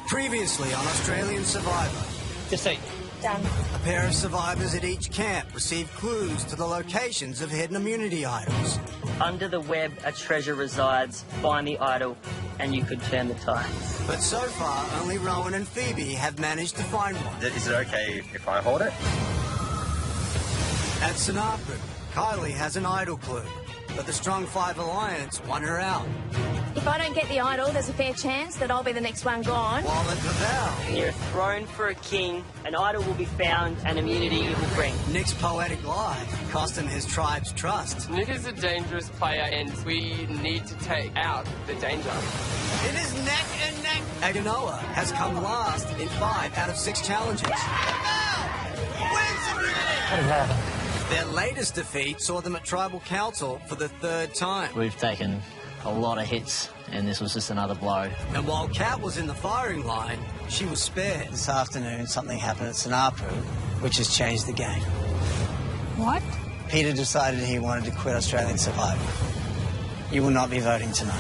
Previously on Australian Survivor. Just eat. Done. A pair of survivors at each camp received clues to the locations of hidden immunity idols. Under the web, a treasure resides. Find the idol, and you could turn the tide. But so far, only Rowan and Phoebe have managed to find one. Is it okay if I hold it? At Sanapu, Kylie has an idol clue, but the Strong Five Alliance won her out. If I don't get the idol, there's a fair chance that I'll be the next one gone. While at Laval, Near a throne for a king, an idol will be found, and immunity it will bring. Nick's poetic lie cost him his tribe's trust. Nick is a dangerous player, and we need to take out the danger. It is neck and neck. Aganoa has come last in 5 out of 6 challenges. Wins immunity! Their latest defeat saw them at Tribal Council for the 3rd time. We've taken a lot of hits, and this was just another blow. And while Kat was in the firing line, she was spared. This afternoon, something happened at Sanapu, which has changed the game. What? Peter decided he wanted to quit Australian Survivor. You will not be voting tonight.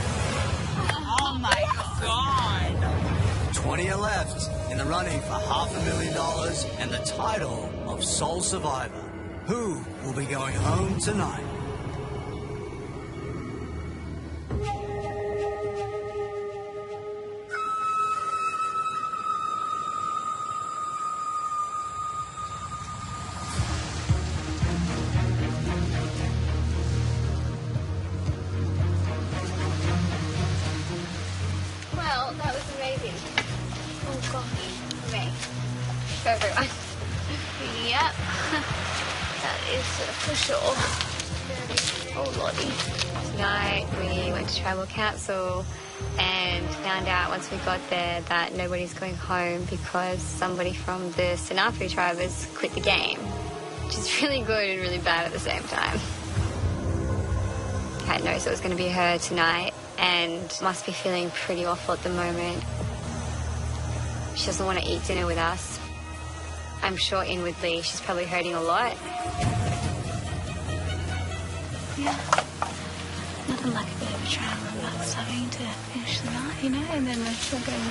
Oh, my God. 20 are left in the running for $500,000 and the title of Sole Survivor. Who will be going home tonight? Well, that was amazing. Oh gosh, for me. For everyone. Yep. That is for sure. Oh lordy. Tonight we went to Tribal Council and found out once we got there that nobody's going home because somebody from the Sanapu tribe has quit the game. Which is really good and really bad at the same time. Kat knows it was going to be her tonight and must be feeling pretty awful at the moment. She doesn't want to eat dinner with us. I'm sure inwardly she's probably hurting a lot. Yeah. Nothing like a bit of a travel about starting to finish the night, you know, and then we're still going.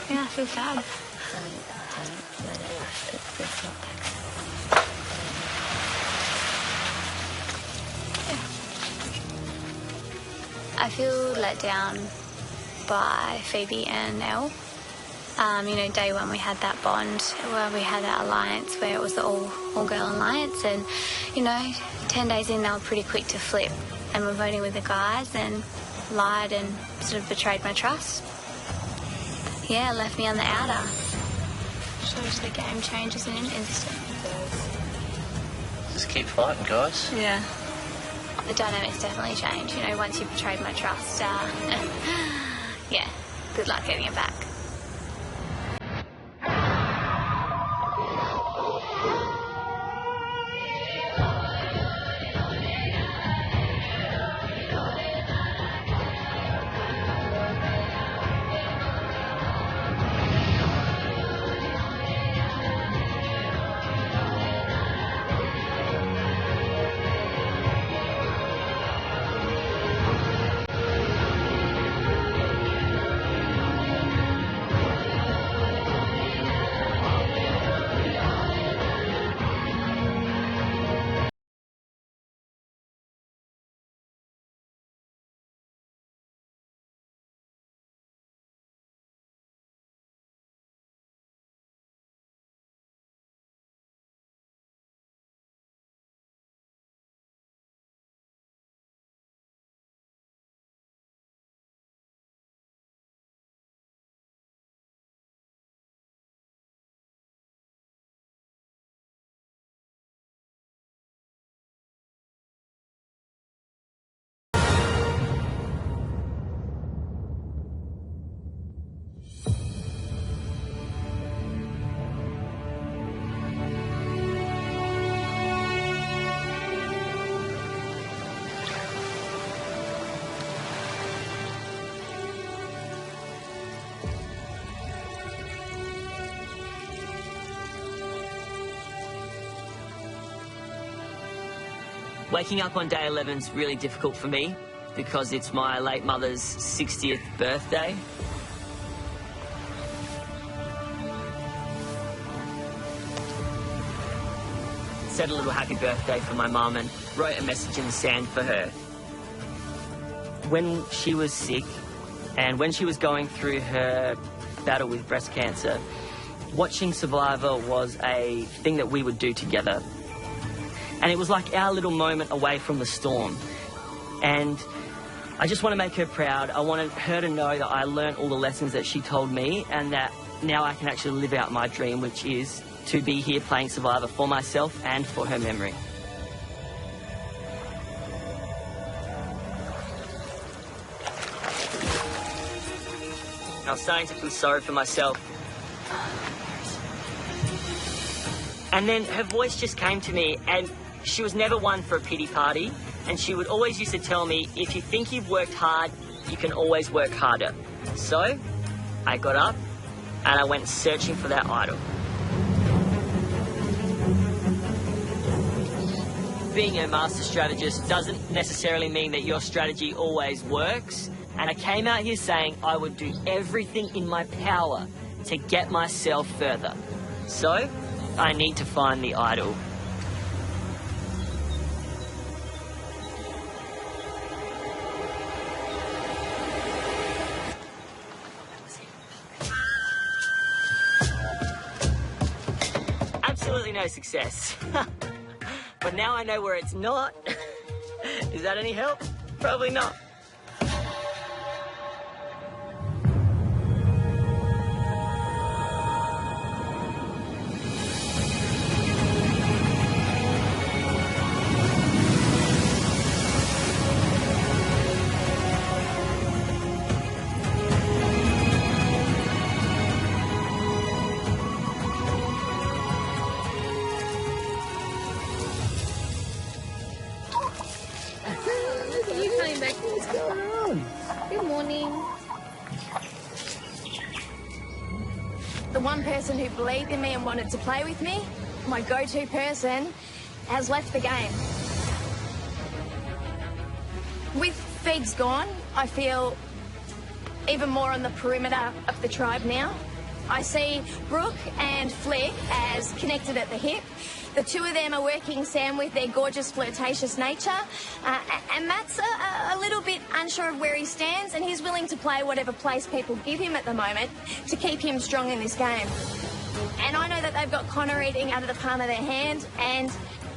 Yeah, I feel sad. I feel let down by Phoebe and Elle. You know, day one we had that bond where we had that alliance where it was the all-girl alliance, and, you know, 10 days in they were pretty quick to flip and were voting with the guys and lied and sort of betrayed my trust. Yeah, left me on the outer. Shows the game changes in an instant. Just keep fighting, guys. Yeah. The dynamics definitely change, you know, once you've betrayed my trust. Yeah, good luck getting it back. Waking up on day 11 is really difficult for me because it's my late mother's 60th birthday. said a little happy birthday for my mum and wrote a message in the sand for her. When she was sick and when she was going through her battle with breast cancer, watching Survivor was a thing that we would do together. And it was like our little moment away from the storm. And I just want to make her proud. I wanted her to know that I learned all the lessons that she told me and that now I can actually live out my dream, which is to be here playing Survivor for myself and for her memory. I was starting to feel sorry for myself. And then her voice just came to me, and she was never one for a pity party, and she would always used to tell me, if you think you've worked hard, you can always work harder. So I got up and I went searching for that idol. Being a master strategist doesn't necessarily mean that your strategy always works, and I came out here saying I would do everything in my power to get myself further. So I need to find the idol. Absolutely no success. But now I know where it's not. Is that any help? Probably not. Good morning. The one person who believed in me and wanted to play with me, my go-to person, has left the game. With Fegs gone, I feel even more on the perimeter of the tribe now. I see Brooke and Flick as connected at the hip. The two of them are working Sam with their gorgeous, flirtatious nature. And Matt's a little bit unsure of where he stands, and he's willing to play whatever place people give him at the moment to keep him strong in this game. And I know that they've got Connor eating out of the palm of their hand, and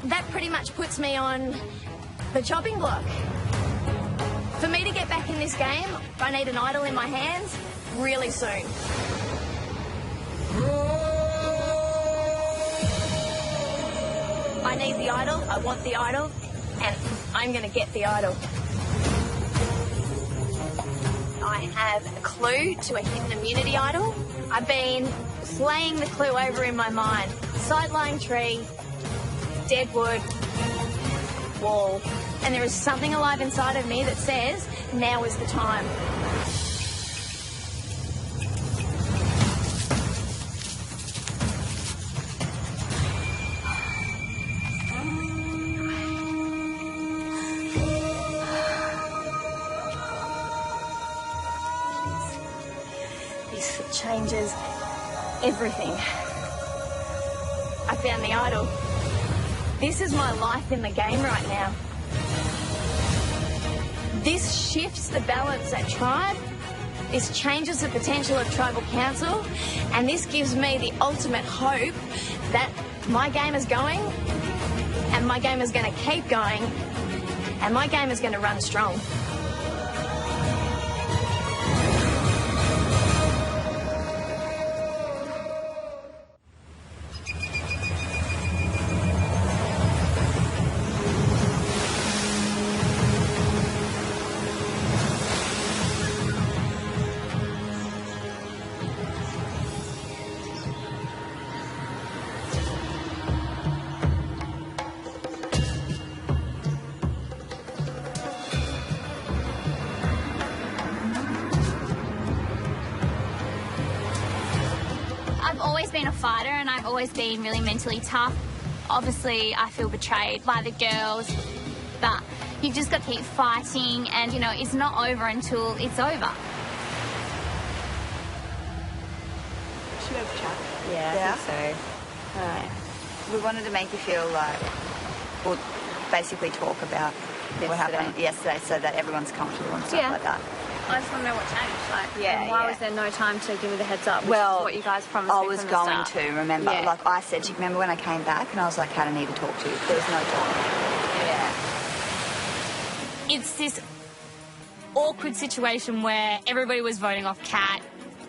that pretty much puts me on the chopping block. For me to get back in this game, I need an idol in my hands really soon. I need the idol, I want the idol, and I'm going to get the idol. I have a clue to a hidden immunity idol. I've been playing the clue over in my mind. Sideline tree, dead wood, wall. And there is something alive inside of me that says, now is the time. This changes everything. I found the idol. This is my life in the game right now. This shifts the balance at Tribe. This changes the potential of Tribal Council. And this gives me the ultimate hope that my game is going, and my game is going to keep going, and my game is going to run strong. I've always been a fighter and I've always been really mentally tough. Obviously, I feel betrayed by the girls, but you've just got to keep fighting and, you know, it's not over until it's over. Should we have a chat? Yeah, I think so. All right. We wanted to make you feel like, or basically talk about what happened yesterday so that everyone's comfortable and stuff like that. I just want to know what changed. Like, why was there no time to give me the heads up? Which Well, is what you guys promised I me was from the going start. to, remember? Yeah. Like I said, do you remember when I came back and I was like, Kat, I need to talk to you. There was no talk. Yeah. It's this awkward situation where everybody was voting off Kat.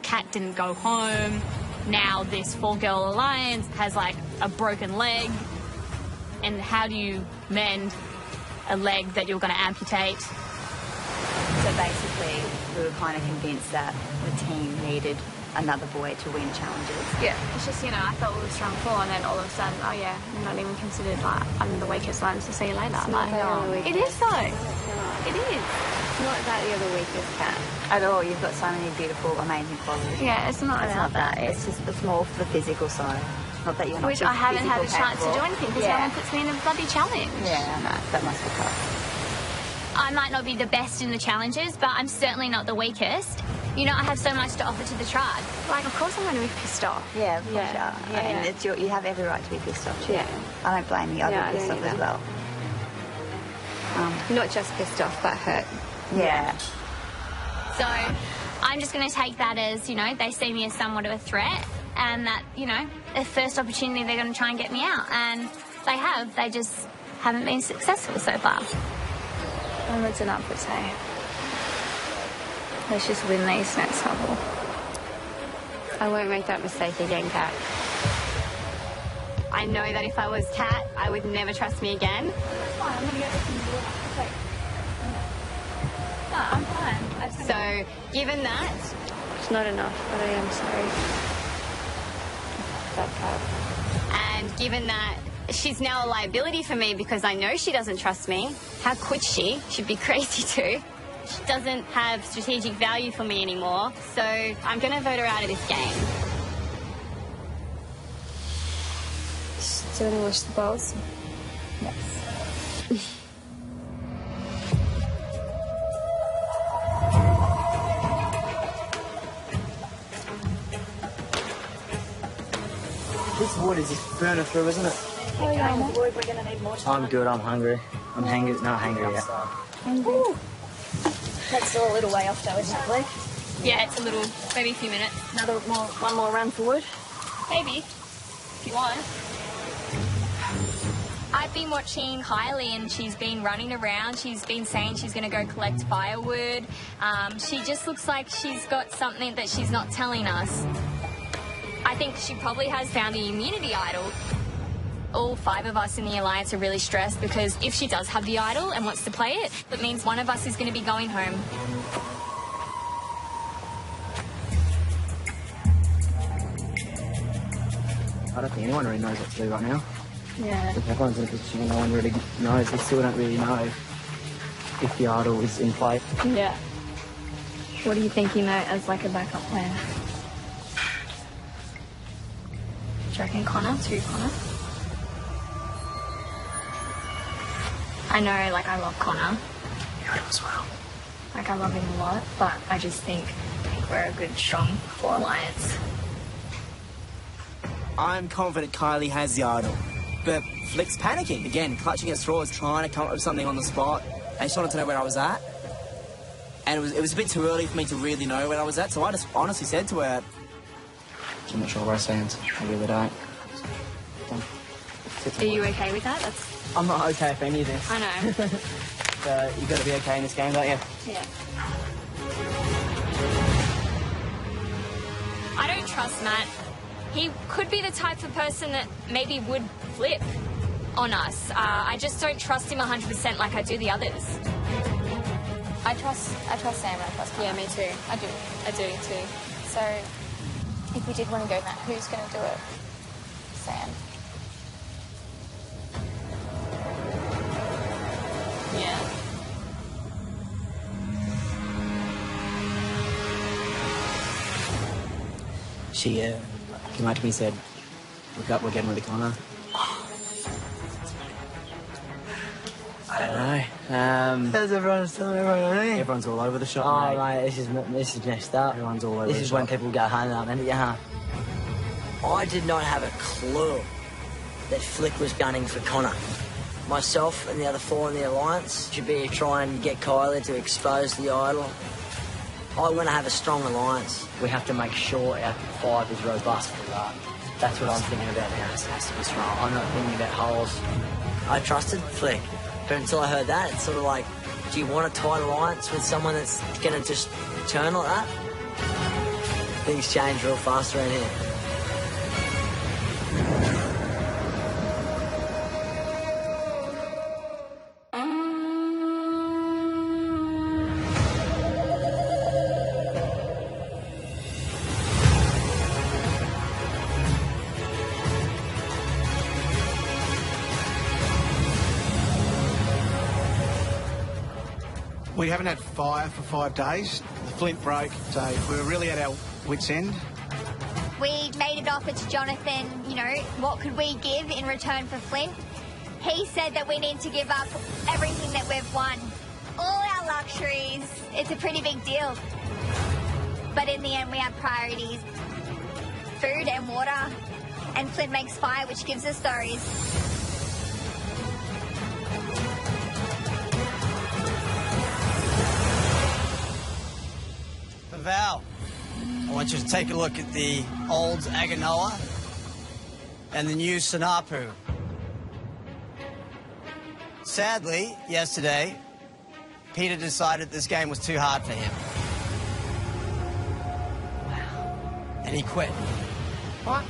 Kat didn't go home. Now this 4-girl alliance has like a broken leg. And how do you mend a leg that you're going to amputate? So basically, we were kind of convinced that the team needed another boy to win challenges. Yeah, it's just, you know, I thought we were strong four, and then all of a sudden, oh yeah, I'm not even considered, like, I'm the weakest one, so see you later. Like, no. It is though. It is. Not that you're the weakest cat. At all. You've got so many beautiful, amazing qualities. Yeah, it's not about that. It's just, it's more for the physical side. Not that you're not Which I haven't had a chance to capable. do anything, because no one puts me in a bloody challenge. Yeah, no, that must be tough. I might not be the best in the challenges, but I'm certainly not the weakest. You know, I have so much to offer to the tribe. Like, of course I'm going to be pissed off. Yeah, of course you are. I mean, it's you have every right to be pissed off. Yeah. I don't blame you. I'd be pissed off as well. Not just pissed off, but hurt. Yeah. So I'm just going to take that as, you know, they see me as somewhat of a threat, and that, you know, the first opportunity they're going to try and get me out. And they have. They just haven't been successful so far. Well, it's an upward say. Let's just win these next couple. I won't make that mistake again, Kat. I know that if I was Kat, I would never trust me again. I'm going to get this in the water. No, I'm fine. So, given that... It's not enough, but I am sorry. That Kat. And given that she's now a liability for me because I know she doesn't trust me, how could she? She'd be crazy too. She doesn't have strategic value for me anymore, so I'm going to vote her out of this game. Do you want to wash the bowls? Yes. This wood is just burning through, isn't it? We're going to need more time. I'm good. I'm hungry. I'm hangry. Not hangry yet. Hungry. That's still a little way off though, isn't it, Blake? Yeah, it's a little, maybe a few minutes. One more run for wood. Maybe, if you want. I've been watching Kylie and she's been running around. She's been saying she's going to go collect firewood. She just looks like she's got something that she's not telling us. I think she probably has found the immunity idol. All 5 of us in the Alliance are really stressed because if she does have the idol and wants to play it, that means one of us is going to be going home. I don't think anyone really knows what to do right now. Yeah. If everyone's in a position where no one really knows, they still don't really know if the idol is in play. Yeah. What are you thinking, though, as like a backup plan? Do you reckon Connor? To Connor? I know, like, I love Connor. Yeah, I do as well. Like, I love him a lot, but I just think we're a good, strong 4 Alliance. I'm confident Kylie has the idol, but Flick's panicking again, clutching at straws, trying to come up with something on the spot, and she wanted to know where I was at. And it was a bit too early for me to really know where I was at, so I just honestly said to her, I'm not sure where I stand. I really don't. Are you okay with that? I'm not okay with any of this. I know. You've got to be okay in this game, don't you? Yeah. I don't trust Matt. He could be the type of person that maybe would flip on us. I just don't trust him 100% like I do the others. I trust Sam and I trust Connor. Yeah, me too. I do too. So, if we did want to go Matt, who's going to do it? Sam. Yeah. She came up to me and said, look up, we're getting rid of Connor. I don't know. That's everyone's telling everyone, eh? Everyone's all over the shop, Oh, mate, this is messed up. Everyone's all over This the is shop. when people go home, aren't they? Yeah. I did not have a clue that Flick was gunning for Connor. Myself and the other 4 in the alliance should be trying to get Kylie to expose the idol. I want to have a strong alliance. We have to make sure our 5 is robust for that. That's what I'm thinking about now. It has to be strong. I'm not thinking about holes. I trusted Flick, but until I heard that, it's sort of like, do you want a tight alliance with someone that's going to just turn like that? Things change real fast around here. We haven't had fire for 5 days. The flint broke, so we were really at our wits' end. We made an offer to Jonathan, you know, what could we give in return for Flint? He said that we need to give up everything that we've won. All our luxuries. It's a pretty big deal. But in the end, we have priorities. Food and water. And Flint makes fire, which gives us stories. Val, I want you to take a look at the old Aganoa and the new Sanapu. Sadly, yesterday, Peter decided this game was too hard for him. And he quit. What?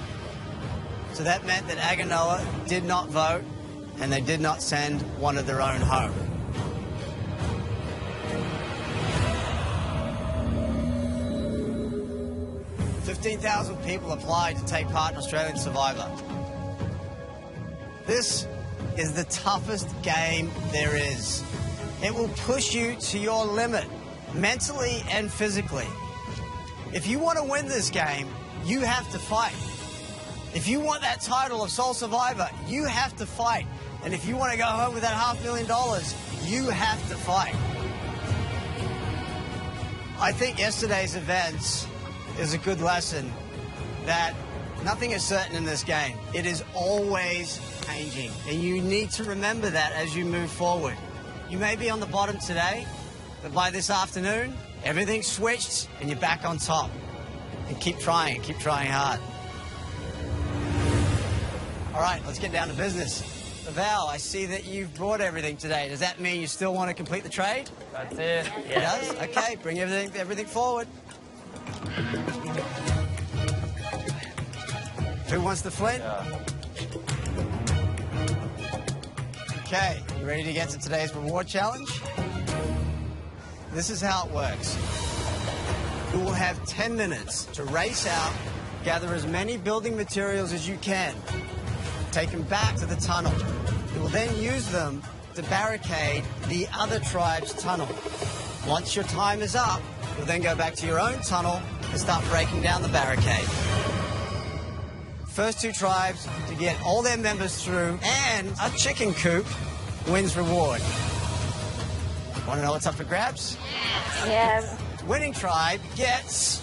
So that meant that Aganoa did not vote and they did not send one of their own home. 15,000 people applied to take part in Australian Survivor. This is the toughest game there is. It will push you to your limit, mentally and physically. If you want to win this game, you have to fight. If you want that title of Sole Survivor, you have to fight. And if you want to go home with that $500,000, you have to fight. I think yesterday's events is a good lesson that nothing is certain in this game. It is always changing, and you need to remember that as you move forward. You may be on the bottom today, but by this afternoon, everything's switched and you're back on top. And keep trying hard. All right, let's get down to business. Val, I see that you've brought everything today. Does that mean you still want to complete the trade? That's it. It does? Okay, bring everything forward. Who wants the flint? Okay, you ready to get to today's reward challenge? This is how it works. You will have 10 minutes to race out, gather as many building materials as you can, take them back to the tunnel. You will then use them to barricade the other tribe's tunnel. Once your time is up, you'll then go back to your own tunnel and start breaking down the barricade. First 2 tribes to get all their members through and a chicken coop wins reward. Want to know what's up for grabs? Yeah. Winning tribe gets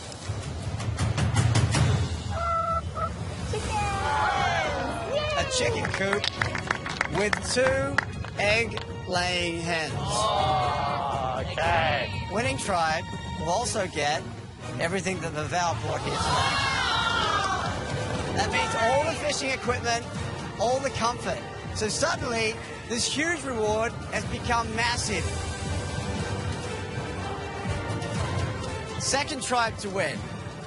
a chicken coop with 2 egg-laying hens. Oh, okay. Winning tribe will also get everything that the Val brought here tonight. That means all the fishing equipment, all the comfort. So suddenly, this huge reward has become massive. Second tribe to win,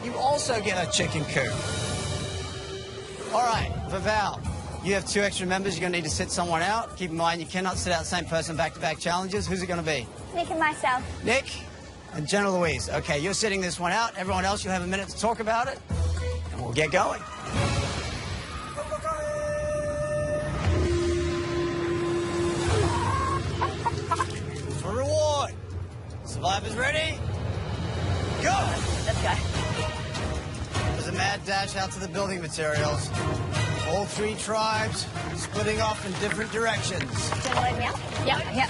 you also get a chicken coop. All right, for Val, you have 2 extra members. You're going to need to sit someone out. Keep in mind, you cannot sit out the same person back-to-back challenges. Who's it going to be? Nick and myself. Nick and Jenna Louise. Okay, you're sitting this one out. Everyone else, you'll have a minute to talk about it, and we'll get going. For reward. Survivors ready? Go! Let's go. There's a mad dash out to the building materials. All 3 tribes splitting off in different directions. Do you want to let me out? Yep.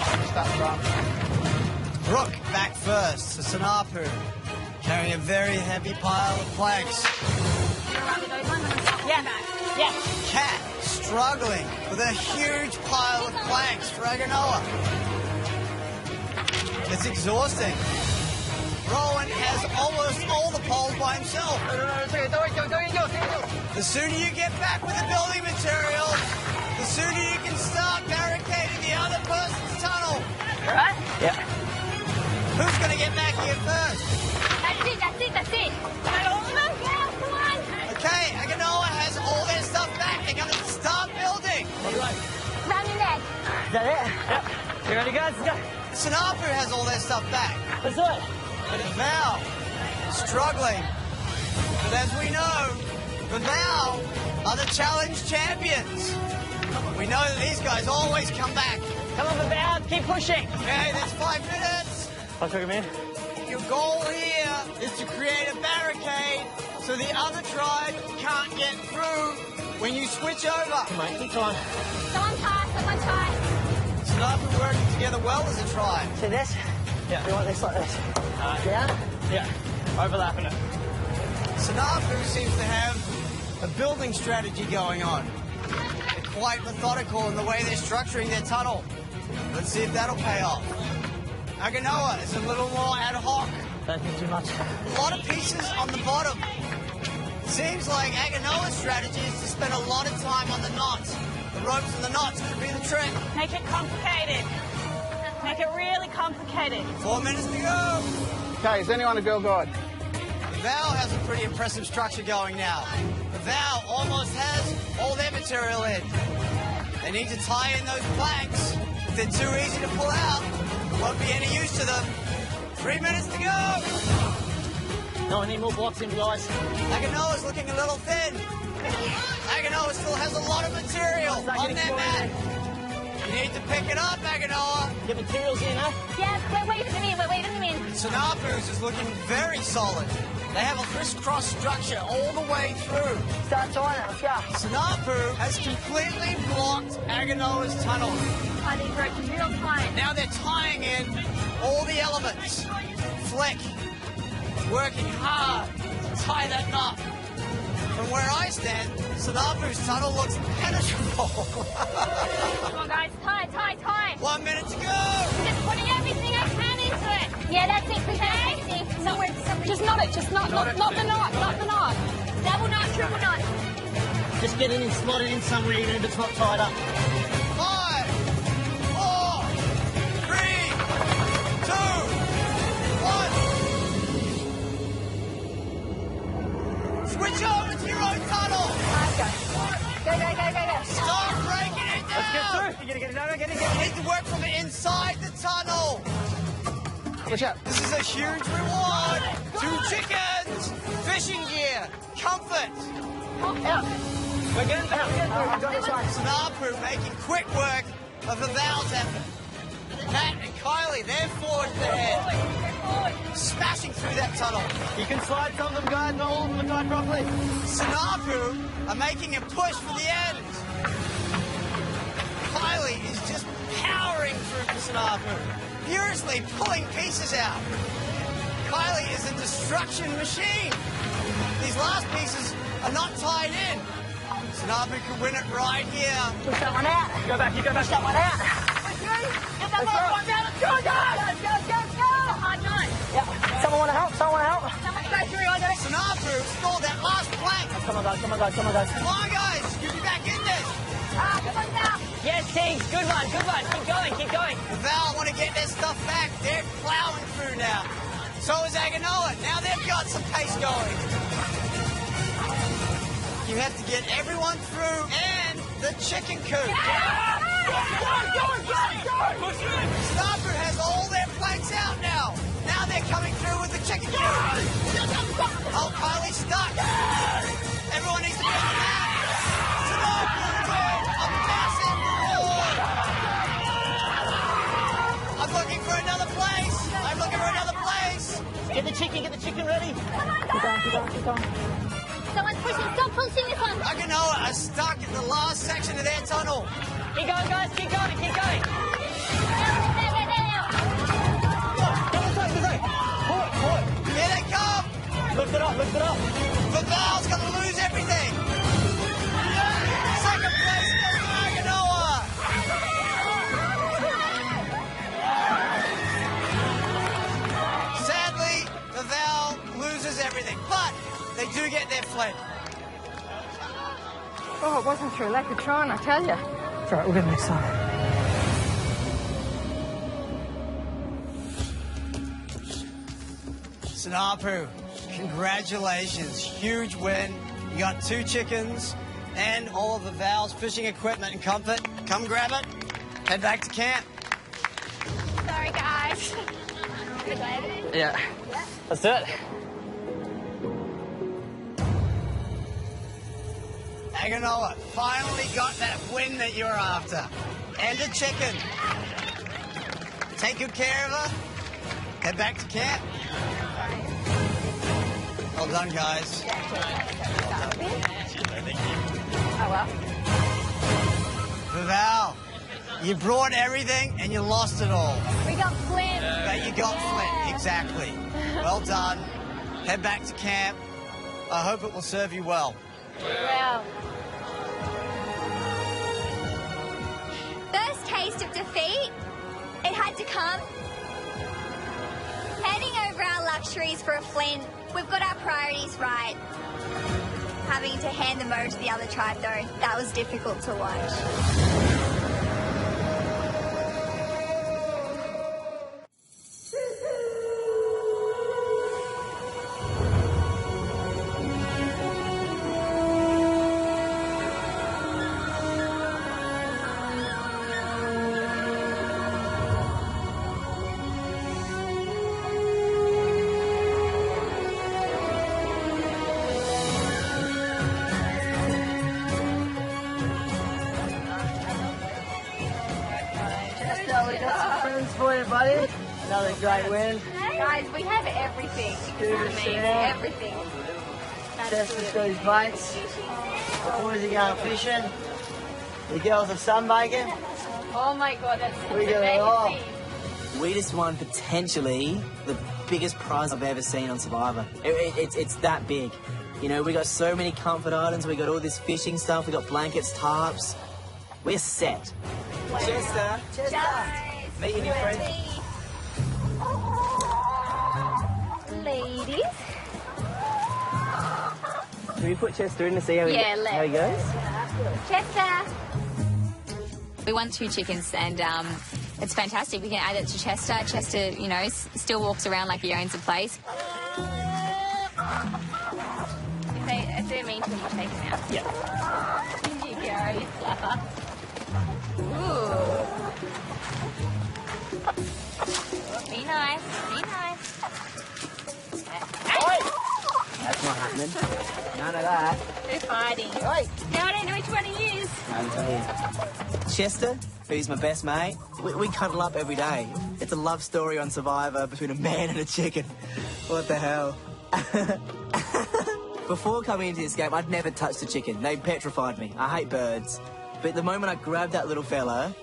Brooke back first to Sanapu, carrying a very heavy pile of planks. Yeah. Cat struggling with a huge pile of planks for Aganoa. It's exhausting. Rowan has almost all the poles by himself. The sooner you get back with the building material, the sooner you can start barricading the other person's tunnel. Right? Yeah. Who's going to get back here first? That's it. Come on. Okay, Aganoa has all their stuff back. They're going to start building. Round your neck. Is that it? Yep. You ready, guys? Let's go. Sanapu has all their stuff back. Let's do it. But it's Val struggling. But as we know, the Val are the challenge champions. We know that these guys always come back. Come on, Val. Keep pushing. Okay, there's 5 minutes. I'll take him in. Your goal here is to create a barricade so the other tribe can't get through when you switch over. Come on, keep going. Someone tie. Sanapu working together well as a tribe. See this? Yeah. You want this like this? Down? Yeah. Overlapping it. Sanapu seems to have a building strategy going on. They're quite methodical in the way they're structuring their tunnel. Let's see if that'll pay off. Aganoa is a little more ad hoc. Don't think too much. A lot of pieces on the bottom. Seems like Aganoa's strategy is to spend a lot of time on the knots. The ropes and the knots could be the trick. Make it complicated. Make it really complicated. 4 minutes to go. Okay, is anyone a girl guide? The Val has a pretty impressive structure going now. The Val almost has all their material in. They need to tie in those planks. If they're too easy to pull out, it won't be any use to them. 3 minutes to go. No, I need more blocks in, guys. Aganoa's looking a little thin. Aganoa still has a lot of material on their mat. You need to pick it up, Aganoa. Get materials in, huh? Yeah, we're waving them in. Sanapu's is looking very solid. They have a crisscross structure all the way through. Start tying it, let's go. Sanapu has completely blocked Aganoa's tunnel. I need ropes real tight. Now they're tying in all the elements. Flick, working hard to tie that knot. From where I stand, Sanapu's tunnel looks impenetrable. Come on, guys. Tie. 1 minute to go. Just putting everything I can into it. Yeah, that's it. Okay. Somewhere. Just knot it. Just not the knot. Not the knot. Double knot, triple knot. Just get in and slot it in somewhere even if it's not tied up. 5, 4, 3, 2, 1. Switch over to your own tunnel. Go. Start breaking it down. Let's get through. You gotta get it. You need to work from inside the tunnel. Watch out. This is a huge reward. 2 chickens, fishing gear, comfort. Out. We're getting through. Sanapu making quick work of the Val's effort. Matt and Kylie, they're forged ahead. Smashing through that tunnel. You can slide some of them, guys, not all of them are tied properly. Sanapu are making a push for the end. Kylie is just powering through for Sanapu, furiously pulling pieces out. Kylie is a destruction machine. These last pieces are not tied in. Sanapu can win it right here. Push that one out. You go back. Push that one out. Get that one down. Let's go, guys. Go. Hard knot. Yeah. Someone want to help? Someone go through. I got it. Sanapu stole that last plank. Come on, guys. Come on, guys. Get me back in this. Come on now. Yes, Kings. Good one. Keep going. The Val want to get their stuff back. They're plowing through now. So is Aganoa. Now they've got some pace going. You have to get everyone through and the chicken coop. Go. Sanapu has all their planks out now. Now they're coming through with the chicken coop. Oh, Kylie's stuck. Everyone needs to be on the map. Sanapu wins a massive reward. I'm looking for another place. Get the chicken ready. Keep going. Someone's pushing. Stop pushing this one. Aganoa are stuck in the last section of their tunnel. Keep going, guys. Keep going. Here they come. Lift it up. The Val's going to lose everything. Second place lose everything, but they do get their flint. Oh, it wasn't through lack of trying, I tell you. It's all right, we'll get next time. Sanapu, congratulations. Huge win. You got 2 chickens and all of the Val's fishing equipment and comfort. Come grab it. Head back to camp. Sorry, guys. Yeah. Let's do it. Aganoa finally got that win that you were after. And a chicken. Take good care of her. Head back to camp. Well done, guys. Oh, well. Val, you brought everything and you lost it all. We got Flint. But you got Flint, exactly. Well done. Head back to camp. I hope it will serve you well. Well. First taste of defeat. It had to come. Handing over our luxuries for a Flint. We've got our priorities right. Having to hand them over to the other tribe, though, that was difficult to watch. For you, buddy. Another great win. Guys, we have everything. Amazing. Everything. Just for these mates. The boys are going fishing. The girls are sunbaking. Oh my God, that's We got it all. amazing. We just won potentially the biggest prize I've ever seen on Survivor. It's that big. You know, we got so many comfort items. We got all this fishing stuff. We got blankets, tarps. We're set. Chester. Meeting your friends. Ladies. Can we put Chester in to see how he goes? Chester. We won 2 chickens and it's fantastic. We can add it to Chester. Chester, you know, still walks around like he owns the place. If they're mean to him, you take them out. Yeah. Here you go, you flapper. Ooh. Be nice. Be nice. That's not happening. None of that. They're fighting. Now I don't know which one he is. I'll tell you. Chester, who's my best mate, we cuddle up every day. It's a love story on Survivor between a man and a chicken. What the hell? Before coming into this game, I'd never touched a chicken. They petrified me. I hate birds. But the moment I grabbed that little fella,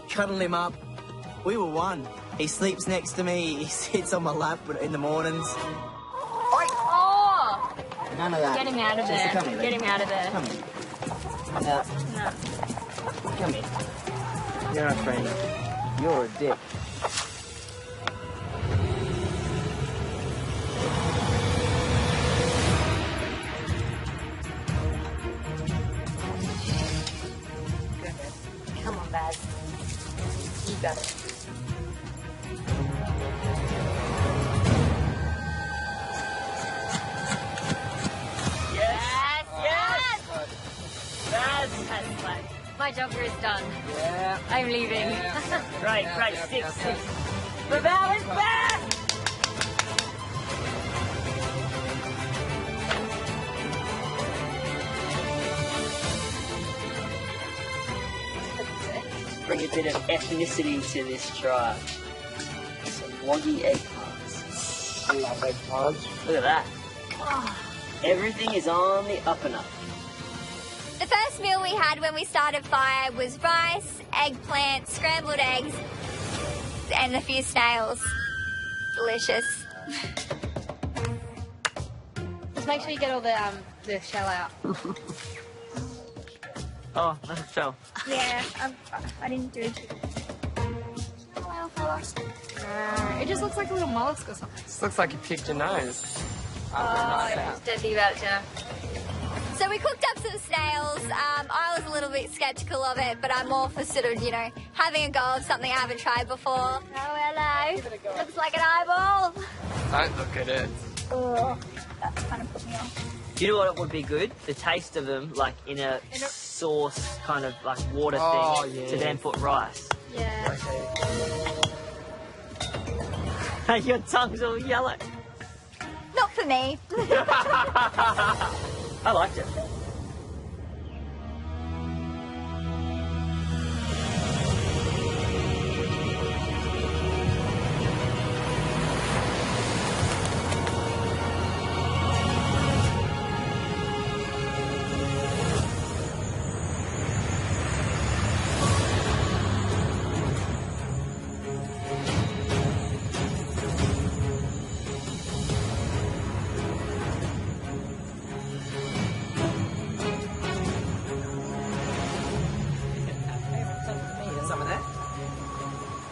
cuddled him up, we were one. He sleeps next to me. He sits on my lap in the mornings. Oh! None of that. Get him out of there. Chester, come here, Get him out of there. Come here. No. Come here. You're a friend. You're a dick. Come on, Baz. You got it. My job here is done. Yeah. I'm leaving. Great, six. The Val is back! Bring a bit of ethnicity to this tribe. Some wonky eggplants. I love eggplants. Look at that. Everything is on the up and up. The first meal we had when we started fire was rice, eggplant, scrambled eggs, and a few snails. Delicious. Just make sure you get all the shell out. Oh, that's a shell. Yeah, I didn't do it. It just looks like a little mollusk or something. This looks like you picked your nose. just deadly about it, Jenna. So we cooked up some snails. I was a little bit sceptical of it, but I'm more for sort of, you know, having a go of something I haven't tried before. Oh, hello. Looks like an eyeball. Don't look at it. Oh, that kind of put me off. You know what would be good? The taste of them, like in a sauce kind of like water thing, to then put rice. Yeah. Hey, your tongue's all yellow. Not for me. I liked it.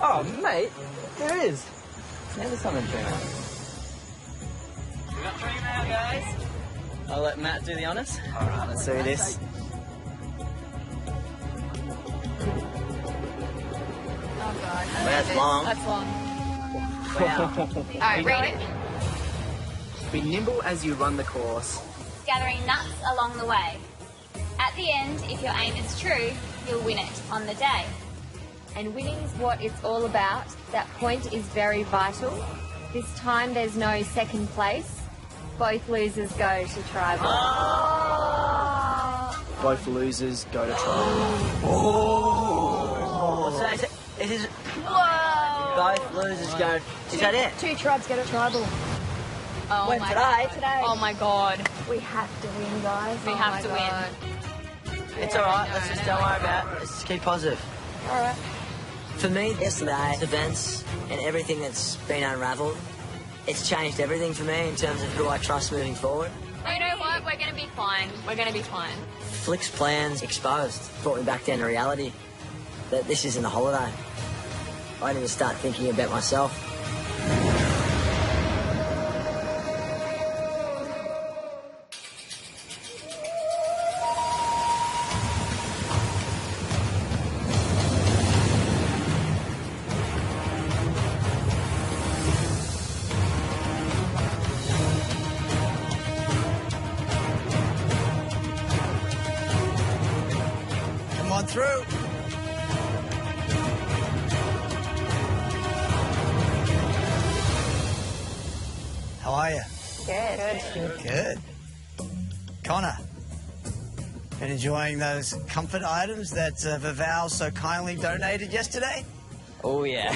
Oh, mate, there is. Never something tuna. We got three now, guys. I'll let Matt do the honours. All right, let's do this. Oh, God. That's long. That's long. Wow. All right, read it. Be nimble as you run the course. Gathering nuts along the way. At the end, if your aim is true, you'll win it on the day. And winning is what it's all about. That point is very vital. This time there's no second place. Both losers go to tribal. Oh. Both losers go to tribal. Oh. So it is. Whoa. Both losers go. Is that it? Two tribes go to tribal. Oh When my today? Today. Oh my God. We have to win, guys. We have to win. It's all right. Let's just don't worry about it. Let's just keep positive. All right. For me, yesterday's events and everything that's been unravelled, it's changed everything for me in terms of who I trust moving forward. You know what? We're going to be fine. We're going to be fine. Flick's plans exposed brought me back down to reality that this isn't a holiday. I need to start thinking about myself. Come on through. How are you? Good. Good. Connor, been enjoying those comfort items that Vival so kindly donated yesterday? Oh, yeah.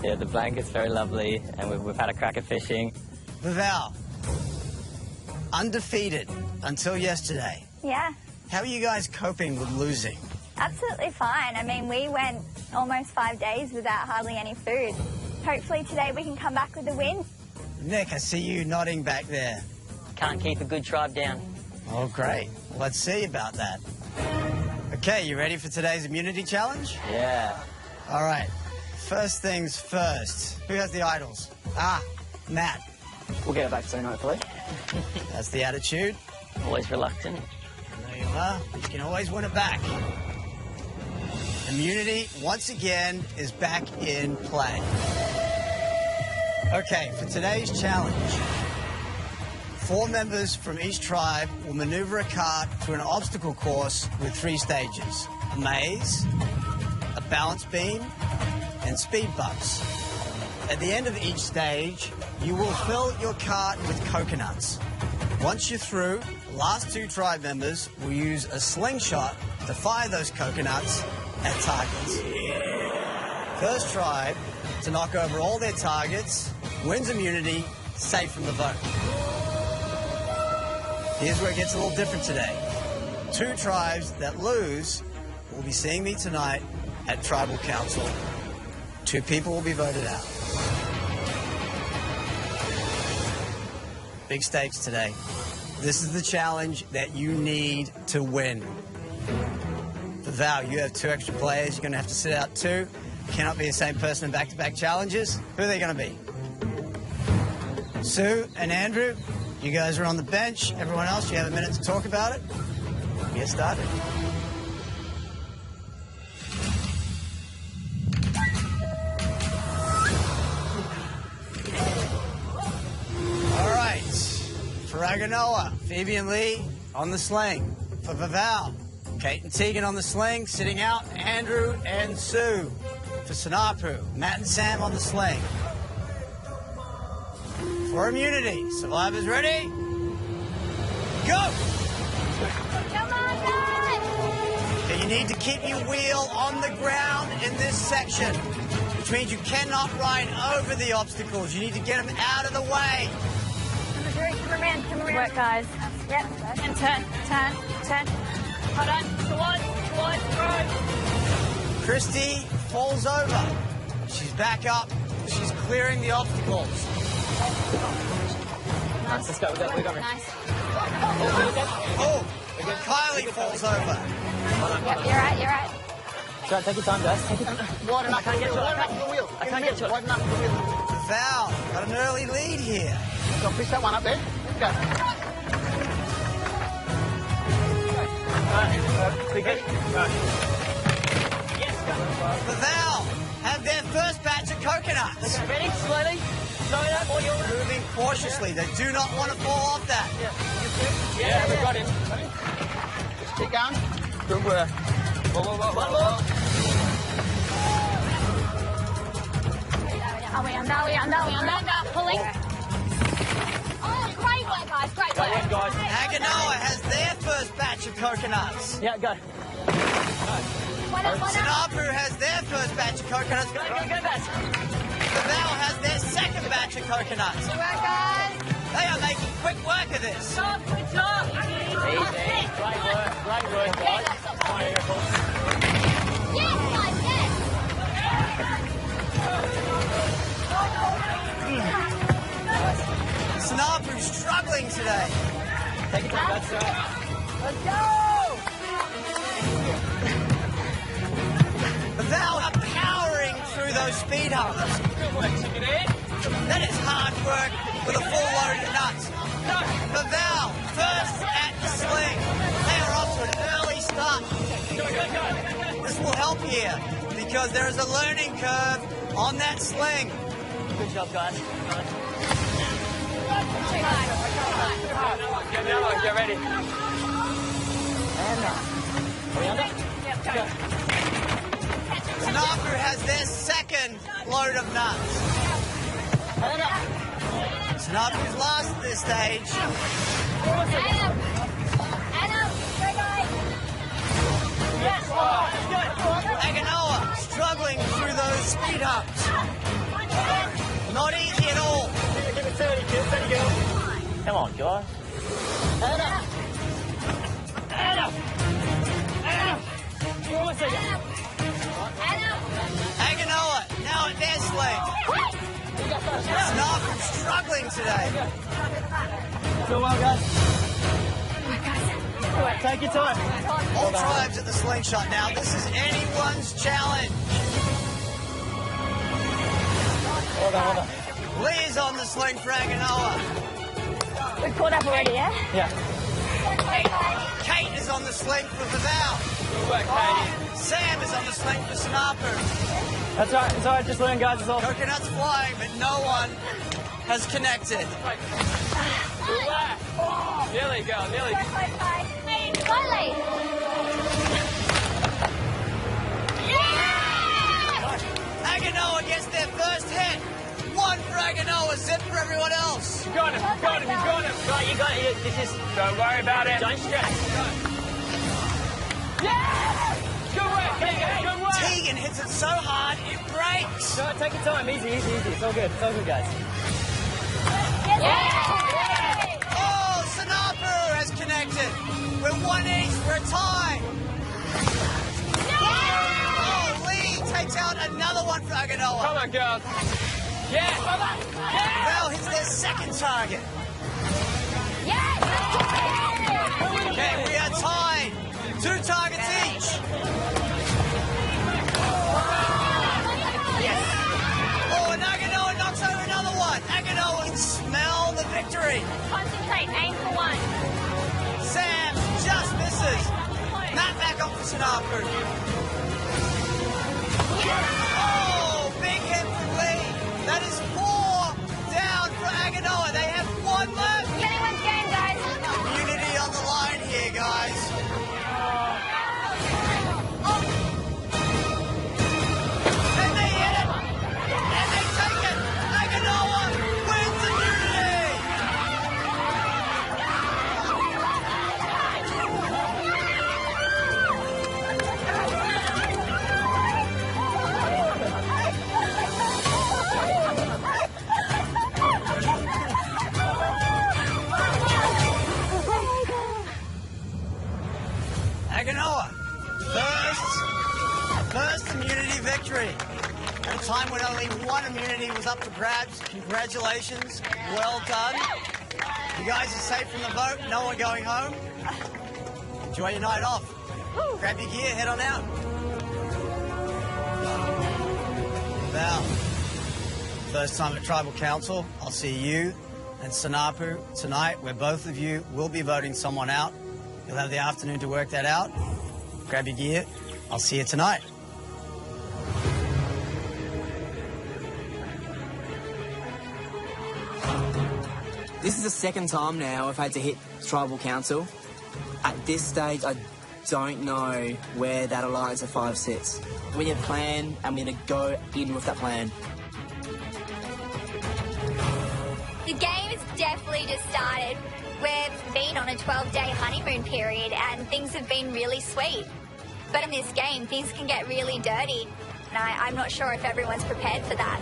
Yeah, the blanket's very lovely, and we've had a crack at fishing. Vival, undefeated until yesterday. Yeah, How are you guys coping with losing? absolutely fine. I mean, we went almost 5 days without hardly any food. Hopefully today we can come back with a win. Nick, I see you nodding back there. Can't keep a good tribe down. Oh, great. Let's see about that. Okay, you ready for today's immunity challenge? Yeah. All right. First things first. Who has the idols? Ah, Matt. We'll get it back soon, hopefully. That's the attitude. Always reluctant. There you are. You can always win it back. Immunity, once again, is back in play. Okay, for today's challenge, 4 members from each tribe will maneuver a cart through an obstacle course with 3 stages: a maze, a balance beam, and speed bumps. At the end of each stage, you will fill your cart with coconuts. Once you're through, the last 2 tribe members will use a slingshot to fire those coconuts at targets. First tribe to knock over all their targets wins immunity, safe from the vote. Here's where it gets a little different today. 2 tribes that lose will be seeing me tonight at Tribal Council. 2 people will be voted out. Big stakes today. This is the challenge that you need to win. For Val, you have 2 extra players. You're going to have to sit out 2. Cannot be the same person in back-to-back challenges. Who are they going to be? Sue and Andrew, you guys are on the bench. Everyone else, you have a minute to talk about it. Get started. All right. For Aganoa, Phoebe and Lee on the sling. For Vavau, Kate and Tegan on the sling, sitting out, Andrew and Sue. For Sanapu, Matt and Sam on the sling. For immunity, survivors ready? Go! Come on, guys! Okay, you need to keep your wheel on the ground in this section, which means you cannot ride over the obstacles. You need to get them out of the way. Come around. Work, guys. Yep. And turn. Hold on. Towards, road. Christy falls over. She's back up. She's clearing the obstacles. Nice. Let's go. We got it. Nice. Oh, Kylie falls over. Yep, you're right. Sorry, take your time, guys. Take your time. Widen up the wheel. I can't get to it. Widen up the wheel. Val got an early lead here. Go, push that one up there. Go. We good? Val have their first batch of coconuts. Okay, ready? Slowly. Slow down. Moving cautiously. They do not want to fall off that. Yeah, we got him. Just keep going. Good work. Whoa. One more. Are we under? Pulling. Oh, great work, guys. Great work. Aganoa has their first batch of coconuts. Yeah, go. Sanapu has their first batch of coconuts. Go, Baz. Val has their second batch of coconuts. Good work, guys. They are making quick work of this. Good job. Easy. Great work, guys. Yes, guys, yes. Sanapu's struggling today. Take it time, that's right. Let's go. Val are powering through those speed humps. That is hard work with a full load of nuts. But Val, first at the sling. They are off to an early start. This will help here because there is a learning curve on that sling. Good job, guys. Get ready. And are we under? Yep, go. Sanapu has their second load of nuts. Sanapu's last at this stage. Adam, go guys. Aganoa struggling through those speed humps. Not easy at all. Give it 30 girls. Come on, guys. Almost there. Aganoa now at their sling. Sanapu struggling today. Doing well, guys. Take your time. All tribes at the slingshot now. This is anyone's challenge. Hold on. Lee is on the sling for Aganoa. We're caught up already, yeah? Yeah. Kate is on the sling for Vavau. Good work, Katie. Sam is on the sling for Sanapu. That's all right. It's all right. Just learn, guys. It's all. Coconuts flying, but no one has connected. Nearly, girl. Nearly. Slowly. Aganoa gets their first hit. One for Aganoa, zip for everyone else. You got him. Right, you got it. This is. Don't worry about it. Don't stress. Yeah! Good work, Tegan. Good work. Tegan hits it so hard, it breaks. No, take your time. Easy. It's all good. Guys. Yeah! Oh, Sanapu has connected. We're one each. We're tied. Oh, Lee takes out another one for Aganoa. Come on, girls. Yeah! Val hits their second target. Okay, we are tied. 2 targets each. Yes. Oh, and Aganoa knocks over another one. Aganoa can smell victory. Concentrate, aim for one. Sam just misses. Matt back up for Sanapu. Oh, big hit from Lee. That is 4 down for Aganoa. They have 1 left. It's anyone's game, guys. Immunity on the line here, guys. And they hit it. And they take it. Aganoa wins immunity. Aganoa, first immunity victory. At a time when only 1 immunity was up for grabs. Congratulations, well done. You guys are safe from the vote, no one going home. Enjoy your night off. Grab your gear, head on out. Val, first time at Tribal Council. I'll see you and Sanapu tonight, where both of you will be voting someone out. You'll have the afternoon to work that out. Grab your gear. I'll see you tonight. This is the second time now I've had to hit Tribal Council. At this stage, I don't know where that Alliance of 5 sits. We need a plan, and we're going to go in with that plan. The game has definitely just started. We've been on a 12-day honeymoon period and things have been really sweet. But in this game, things can get really dirty. And I'm not sure if everyone's prepared for that.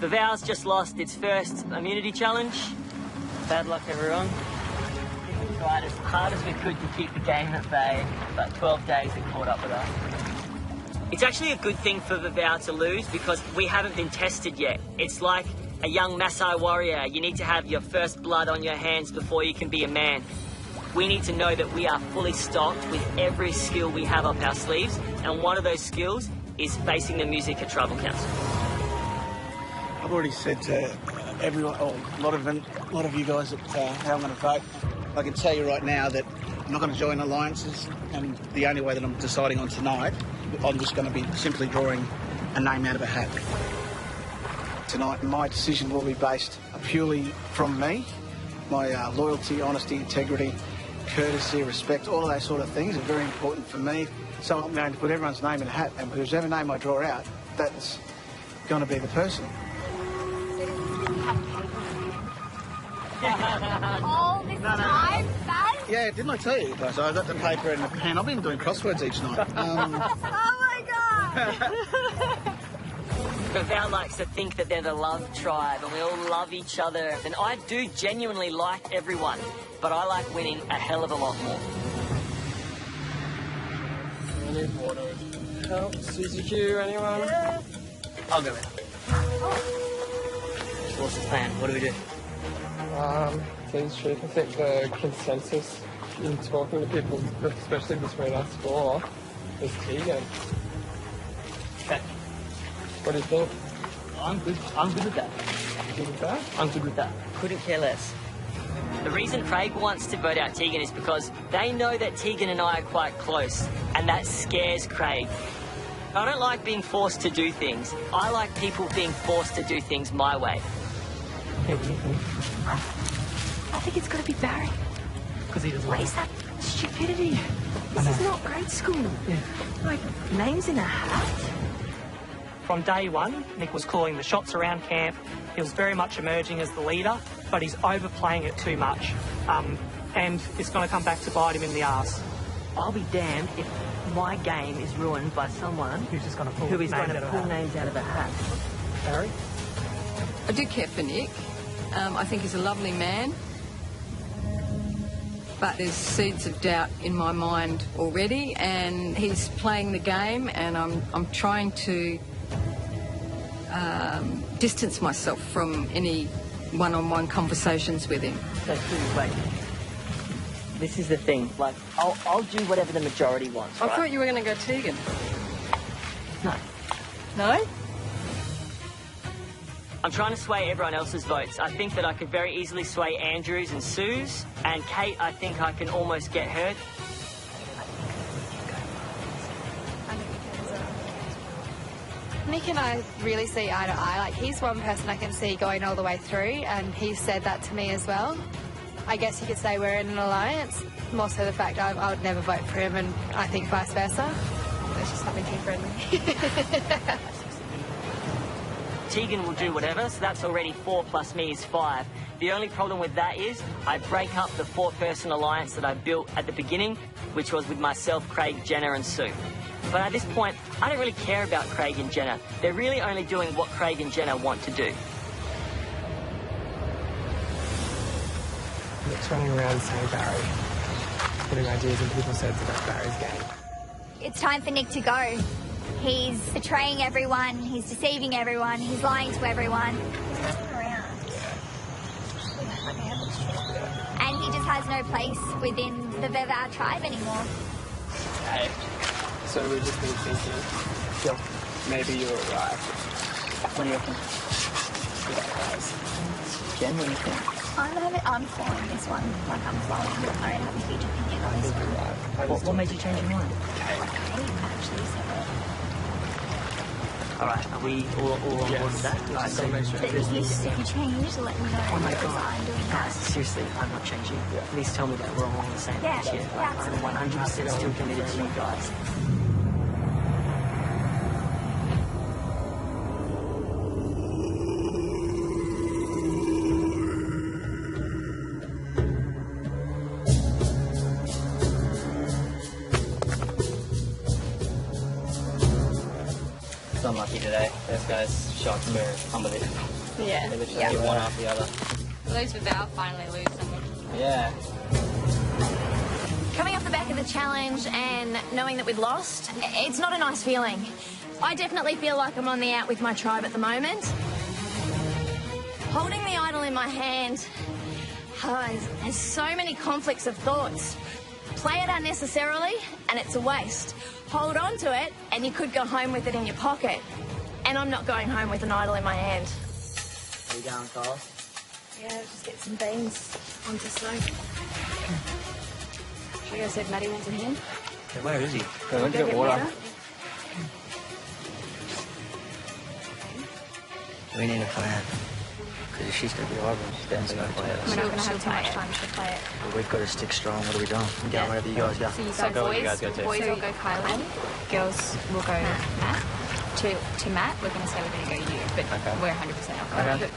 The Vows just lost its first immunity challenge. Bad luck, everyone. We tried as hard as we could to keep the game at bay, but 12 days it caught up with us. It's actually a good thing for the Vow to lose because we haven't been tested yet. It's like a young Maasai warrior. You need to have your first blood on your hands before you can be a man. We need to know that we are fully stocked with every skill we have up our sleeves, and one of those skills is facing the music at Tribal Council. I've already said to everyone, or a lot of you guys, how I'm going to vote. I can tell you right now that I'm not going to join alliances, and the only way that I'm deciding on tonight, I'm just going to be simply drawing a name out of a hat. Tonight, my decision will be based purely from me. My loyalty, honesty, integrity, courtesy, respect, all of those sort of things are very important for me. So I'm going to put everyone's name in a hat, and whoever name I draw out, that's going to be the person. All this time, Baz? Yeah, didn't I tell you? So I got the paper and the pen. I've been doing crosswords each night. Oh my God! The Vow likes to think that they're the love tribe and we all love each other. And I do genuinely like everyone, but I like winning a hell of a lot more. I need water. Help, Susie Q, anyone? Yeah. I'll go with it. What's the plan? What do we do? Seems Chief, I think the consensus in talking to people, especially between us four, is Tegan. Okay. What do you think? I'm good with that. Good with that? I'm good with that. Couldn't care less. The reason Craig wants to vote out Tegan is because they know that Tegan and I are quite close, and that scares Craig. I don't like being forced to do things. I like people being forced to do things my way. I think it's got to be Barry. Because he doesn't. What is that stupidity? This is not grade school. Yeah. Like, names in a hat? From day one, Nick was calling the shots around camp. He was very much emerging as the leader, but he's overplaying it too much. And it's going to come back to bite him in the arse. I'll be damned if my game is ruined by someone who's just going to pull names out of a hat. Barry? I do care for Nick. I think he's a lovely man. but there's seeds of doubt in my mind already, and he's playing the game, and I'm trying to distance myself from any one-on-one conversations with him. So, wait. This is the thing. Like, I'll do whatever the majority wants, right? I thought you were going to go Tegan. No. No? I'm trying to sway everyone else's votes. I think that I could very easily sway Andrew's and Sue's, and Kate, I think I can almost get her. Nick and I really see eye to eye. Like, he's one person I can see going all the way through, and he said that to me as well. I guess you could say we're in an alliance. More so the fact I would never vote for him, and I think vice versa. Let's just not be too friendly. Tegan will do whatever, so that's already 4 plus me is 5. The only problem with that is I break up the 4-person alliance that I built at the beginning, which was with myself, Craig, Jenna and Sue. But at this point, I don't really care about Craig and Jenna. They're really only doing what Craig and Jenna want to do. Nick's running around saying Barry, putting ideas in people's heads about Barry's game. It's time for Nick to go. He's betraying everyone, he's deceiving everyone, he's lying to everyone. He's messing around. And he just has no place within our tribe anymore. Hey, so we've just been thinking, maybe you were right. What do you reckon? Yeah, guys. Jen, what do you think? I'm following this one. Like, I'm following. I don't have a huge opinion on this one. What made you change your mind? Kate actually said it. All right, are we all on board with that? Right, so make sure. If you change, let me know. Oh my because God. I'm doing Guys, that. seriously, I'm not changing. Please tell me that we're all on the same Yeah, page here. yeah, I'm 100% still committed to you guys. It's unlucky today. Those guys' shots were unbelievable. Yeah. They literally hit one after the other. Lose without finally lose someone. Yeah. Coming off the back of the challenge and knowing that we'd lost, it's not a nice feeling. I definitely feel like I'm on the out with my tribe at the moment. Holding the idol in my hand has so many conflicts of thoughts. Play it unnecessarily and it's a waste. Hold on to it and you could go home with it in your pocket. And I'm not going home with an idol in my hand. Are you going, Carl? Yeah, just get some beans onto Snow. Like I said, Maddie wants a hand. Yeah, where is he? Go went to get water. We need a plan. Because if she's going to be over, she's definitely going to play us. We're not going to have too much time to play it. But we've got to stick strong. What are we doing? We're going wherever you guys go. So boys will go Kylie, girls will go Matt. To Matt, we're going to say we're going to go you, but we're 100% up. Okay.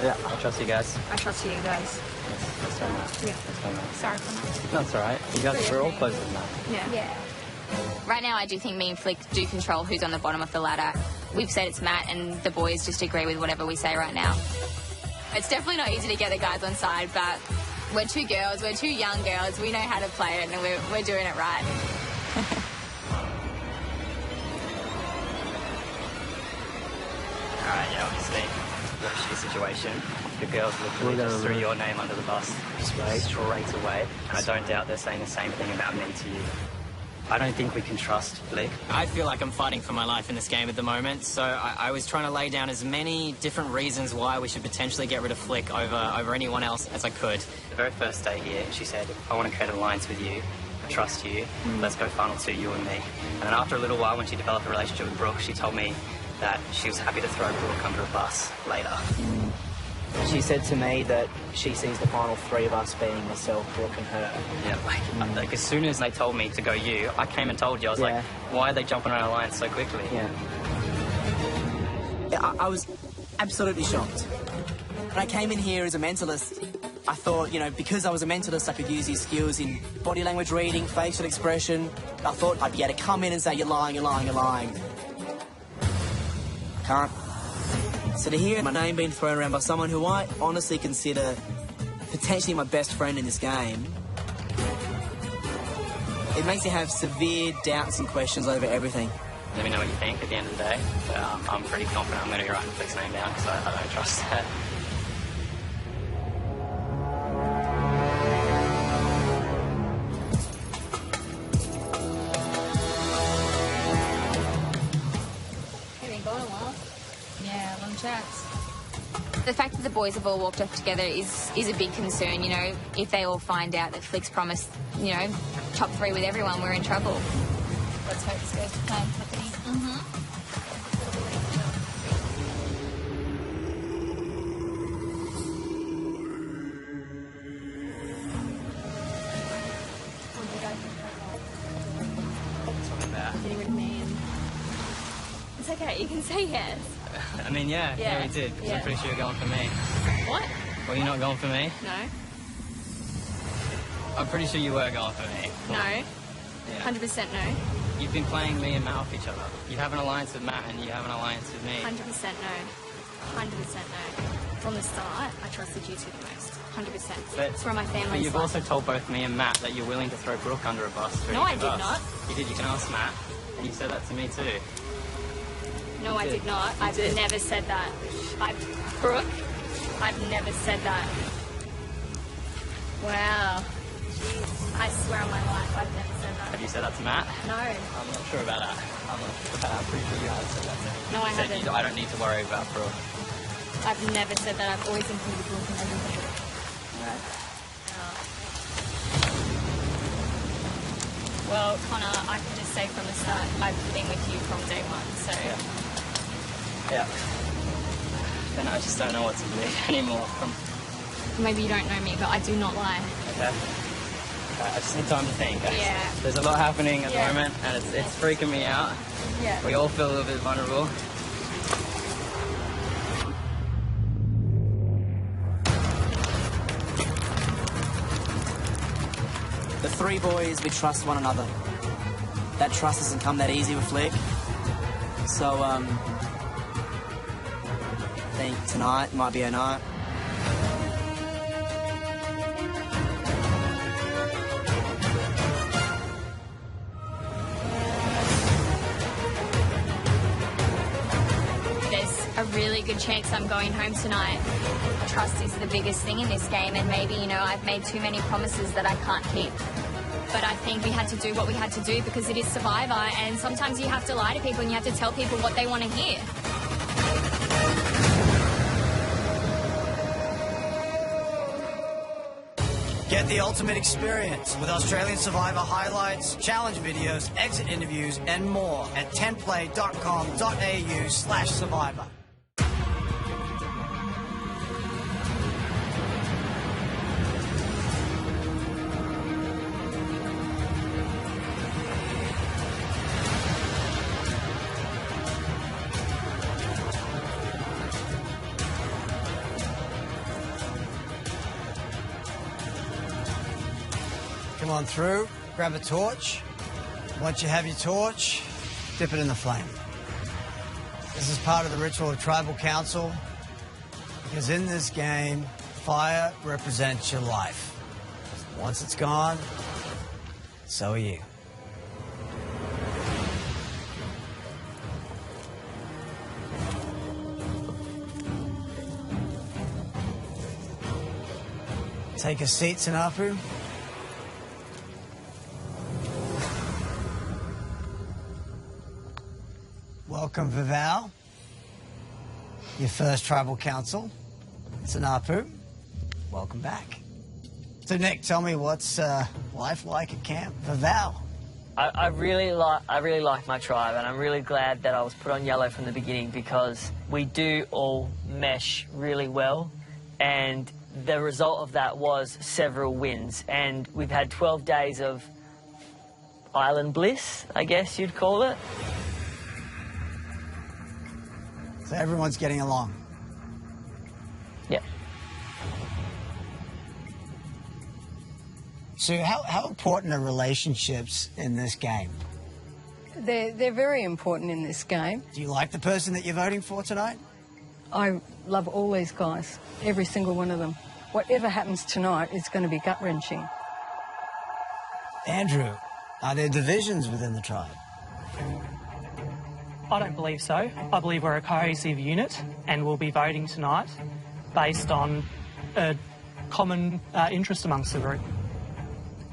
Yeah, I trust you guys. I trust you guys. That's all right. Yeah. That's all right. Sorry for that. That's all right. You guys are all closer than that. Yeah. Right now, I do think me and Flick do control who's on the bottom of the ladder. We've said it's Matt, and the boys just agree with whatever we say right now. It's definitely not easy to get the guys on side, but we're two girls, we're two young girls, we know how to play it, and we're doing it right. Alright, yeah, obviously, it's a shitty situation. The girls literally just threw your name under the bus straight away. And I don't doubt they're saying the same thing about me to you. I don't think we can trust Flick. I feel like I'm fighting for my life in this game at the moment, so I was trying to lay down as many different reasons why we should potentially get rid of Flick over anyone else as I could. The very first day here, she said, I want to create an alliance with you. I trust you. Let's go final two, you and me. And then after a little while, when she developed a relationship with Brooke, she told me that she was happy to throw Brooke under a bus later. She said to me that she sees the final three of us being myself, Brooke and her. Yeah, like as soon as they told me to go you, I came and told you. I was like, why are they jumping on our alliance so quickly? Yeah, I was absolutely shocked. When I came in here as a mentalist, I thought, because I was a mentalist, I could use these skills in body language reading, facial expression. I thought I'd be able to come in and say, you're lying, you're lying, you're lying. I can't. So to hear my name being thrown around by someone who I honestly consider potentially my best friend in this game, it makes you have severe doubts and questions over everything. Let me know what you think at the end of the day. But I'm pretty confident I'm going to be writing Flick's name down because I don't trust her. Yeah, long chats. The fact that the boys have all walked off together is a big concern, you know. If they all find out that Flick's promised, you know, top 3 with everyone, we're in trouble. Let's hope this goes to plan, Tiffany. Getting rid of me and... It's okay, you can say yes. I mean, yeah, we did. Because I'm pretty sure you're going for me. What? Well, you're not going for me? No. I'm pretty sure you were going for me. No. Yeah. 100% no. You've been playing me and Matt off each other. You have an alliance with Matt and you have an alliance with me. 100% no. 100% no. From the start, I trusted you two the most. 100%. It's where my family's But you've from. also told both me and Matt that you're willing to throw Brooke under a bus for No, each I of did us. not. You did. You can ask Matt. And you said that to me too. No, I did not. I've never said that. Brooke, I've never said that. Wow. Jeez. I swear on my life, I've never said that. Have you said that to Matt? No. I'm not sure about that. I'm pretty sure you have said that to him. No, I You said haven't. I don't need to worry about Brooke. I've never said that. I've always included Brooke in everything. Right. Well, Connor, I can just say from the start, I've been with you from day one, so... Yeah. Then I just don't know what to believe anymore. Maybe you don't know me, but I do not lie. Okay. I just need time to think. Yeah. There's a lot happening at the moment, and it's freaking me out. Yeah. We all feel a little bit vulnerable. The 3 boys, we trust one another. That trust doesn't come that easy with Flick. So, I think tonight might be a night. There's a really good chance I'm going home tonight. Trust is the biggest thing in this game, and maybe, you know, I've made too many promises that I can't keep. But I think we had to do what we had to do because it is Survivor, and sometimes you have to lie to people and you have to tell people what they want to hear. Get the ultimate experience with Australian Survivor highlights, challenge videos, exit interviews, and more at 10play.com.au/survivor. Come on through, grab a torch. Once you have your torch, dip it in the flame. This is part of the ritual of Tribal Council, because in this game, fire represents your life. Once it's gone, so are you. Take a seat, Sanapu. Welcome, Vival. Your first tribal council. Sanapu, welcome back. So, Nick, tell me, what's life like at camp? Vival. I really like my tribe, and I'm really glad that I was put on yellow from the beginning because we do all mesh really well, and the result of that was several wins, and we've had 12 days of island bliss, I guess you'd call it. So everyone's getting along. Yeah. So how important are relationships in this game? They're very important in this game. Do you like the person that you're voting for tonight? I love all these guys, every single one of them. Whatever happens tonight is going to be gut-wrenching. Andrew, Are there divisions within the tribe? I don't believe so. I believe we're a cohesive unit and we'll be voting tonight based on a common interest amongst the group.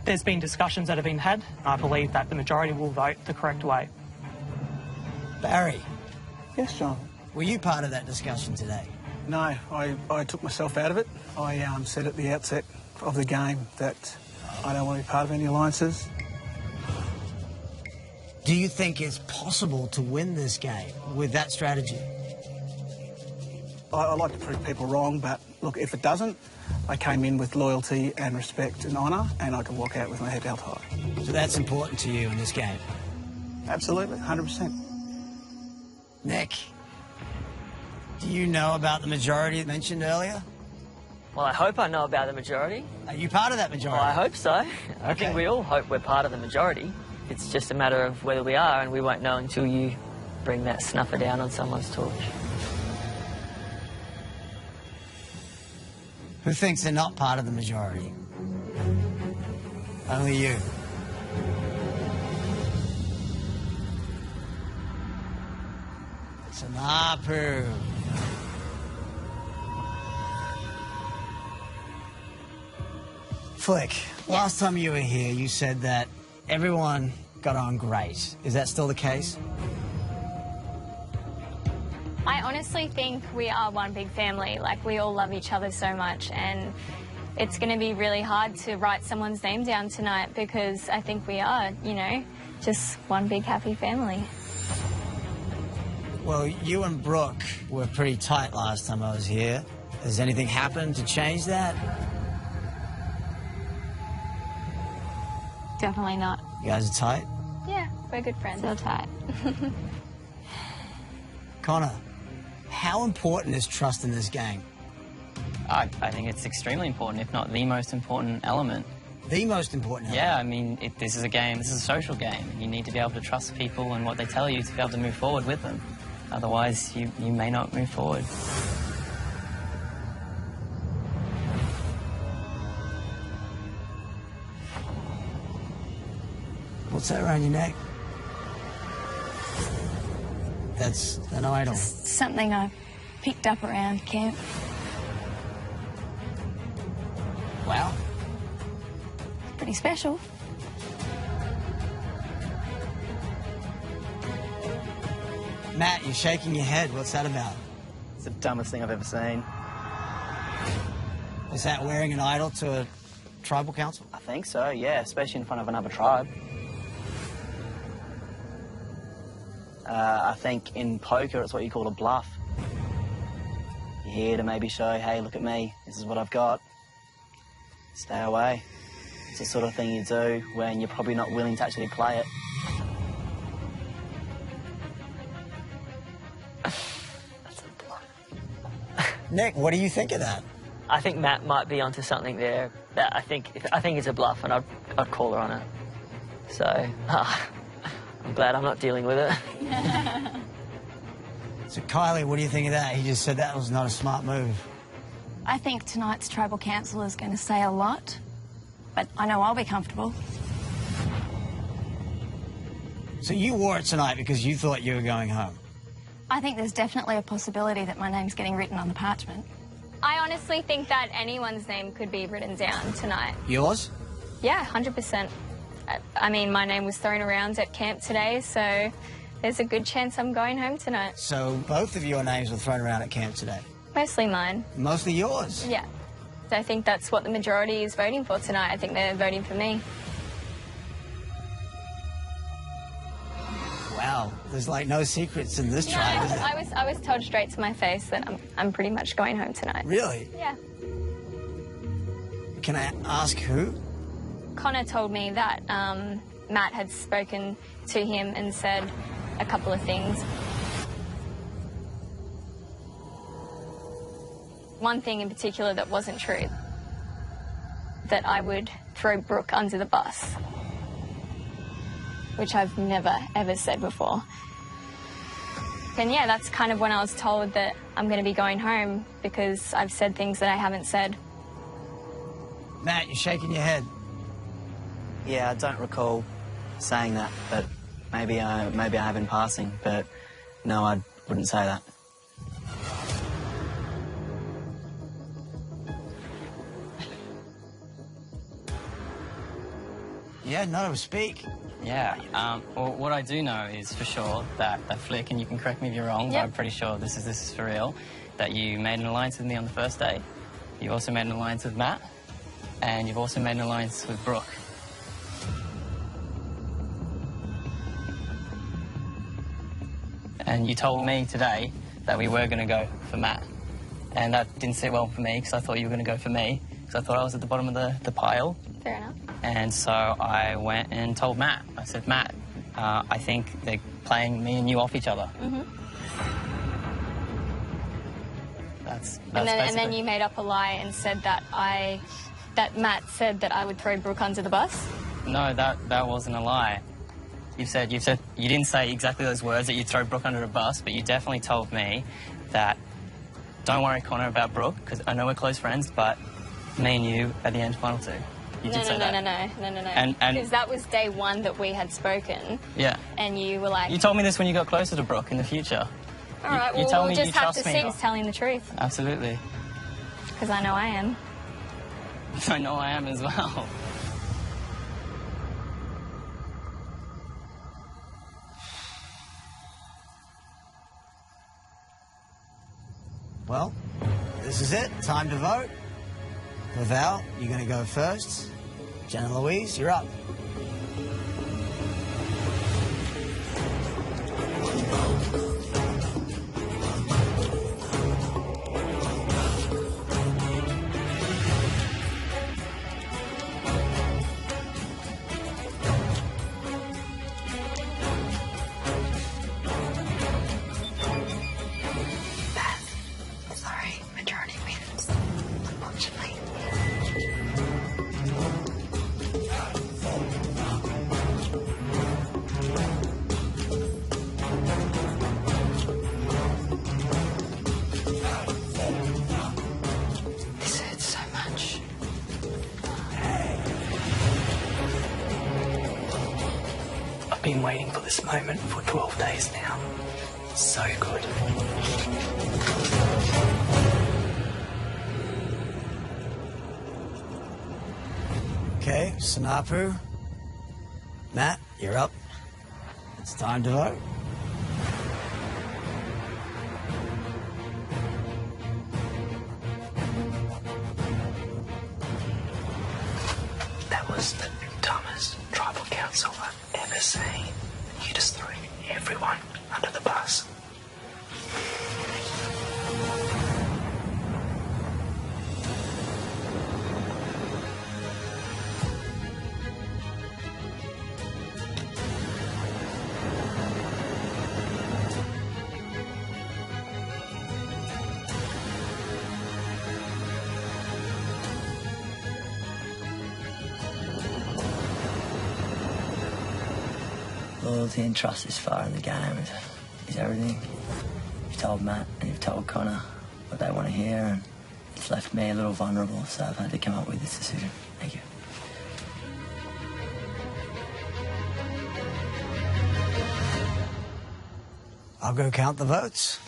There's been discussions that have been had. I believe that the majority will vote the correct way. Barry. Yes, John. Were you part of that discussion today? No, I took myself out of it. I said at the outset of the game that I don't want to be part of any alliances. Do you think it's possible to win this game with that strategy? I like to prove people wrong, but look, if it doesn't, I came in with loyalty and respect and honour, and I can walk out with my head held high. So that's important to you in this game? Absolutely, 100%. Nick, do you know about the majority mentioned earlier? Well, I hope I know about the majority. Are you part of that majority? Well, I hope so. I think we all hope we're part of the majority. It's just a matter of whether we are, and we won't know until you bring that snuffer down on someone's torch. Who thinks they're not part of the majority? Only you. It's an Apu. Flick, last time you were here, you said that everyone got on great. Is that still the case? I honestly think we are one big family. Like, we all love each other so much, and it's going to be really hard to write someone's name down tonight because I think we are, you know, just one big happy family. Well, you and Brooke were pretty tight last time I was here. Has anything happened to change that? Definitely not. You guys are tight? Yeah, we're good friends. So tight. Connor, how important is trust in this game? I think it's extremely important, if not the most important element. The most important element? Yeah, I mean, this is a game, this is a social game. You need to be able to trust people and what they tell you to be able to move forward with them. Otherwise, you may not move forward. What's that around your neck? That's an idol. Just something I picked up around camp. Wow. Pretty special. Matt, you're shaking your head. What's that about? It's the dumbest thing I've ever seen. Is that wearing an idol to a tribal council? I think so, yeah, especially in front of another tribe. I think in poker, it's what you call a bluff. You're here to maybe show, hey, look at me, this is what I've got. Stay away. It's the sort of thing you do when you're probably not willing to actually play it. Nick, what do you think of that? I think Matt might be onto something there. That I think it's a bluff, and I'd call her on it. So I'm glad I'm not dealing with it. So Kylie, what do you think of that? He just said that was not a smart move. I think tonight's tribal council is going to say a lot, but I know I'll be comfortable. So you wore it tonight because you thought you were going home? I think there's definitely a possibility that my name's getting written on the parchment. I honestly think that anyone's name could be written down tonight. Yours? Yeah, 100%. I mean, my name was thrown around at camp today, so there's a good chance I'm going home tonight. So both of your names were thrown around at camp today? Mostly mine. Mostly yours? Yeah. So I think that's what the majority is voting for tonight. I think they're voting for me. Wow, there's like no secrets in this tribe, is there? I was told straight to my face that I'm pretty much going home tonight. Really? Yeah. Can I ask who? Connor told me that Matt had spoken to him and said a couple of things. One thing in particular that wasn't true, that I would throw Brooke under the bus, which I've never, ever said before. And yeah, that's kind of when I was told that I'm going to be going home because I've said things that I haven't said. Matt, you're shaking your head. Yeah, I don't recall saying that, but maybe I have in passing, but no, I wouldn't say that. Yeah, none of us speak. Yeah, well, what I do know is for sure that Flick, and you can correct me if you're wrong, but I'm pretty sure this is for real, that you made an alliance with me on the first day. You also made an alliance with Matt, and you've also made an alliance with Brooke. And you told me today that we were going to go for Matt. And that didn't sit well for me, because I thought you were going to go for me, because I thought I was at the bottom of the pile. Fair enough. And so I went and told Matt. I said, Matt, I think they're playing me and you off each other. Mm-hmm. That's And then basically... you made up a lie and said that Matt said that I would throw Brooke under the bus. No, that wasn't a lie. You didn't say exactly those words, that you'd throw Brooke under a bus, but you definitely told me that don't worry, Connor, about Brooke, because I know we're close friends, but me and you at the end, final two. You did say that. No. Because that was day one that we had spoken. Yeah. And you were like... You told me this when you got closer to Brooke in the future. All right, you tell we'll me just you have trust to see who's telling the truth. Absolutely. Because I know I am. I know I am as well. Well, this is it. Time to vote. Val, you're going to go first. Jenna Louise, you're up. Sorry, majority wins, unfortunately. This hurts so much. I've been waiting for this moment for 12 days now. So good. Okay, Sanapu. Matt, you're up. It's time to vote. That was the dumbest tribal council I've ever seen. You just threw everyone under the bus. Loyalty and trust is far in the game, is everything. You've told Matt and you've told Connor what they want to hear, and it's left me a little vulnerable, so I've had to come up with this decision. Thank you. I'll go count the votes.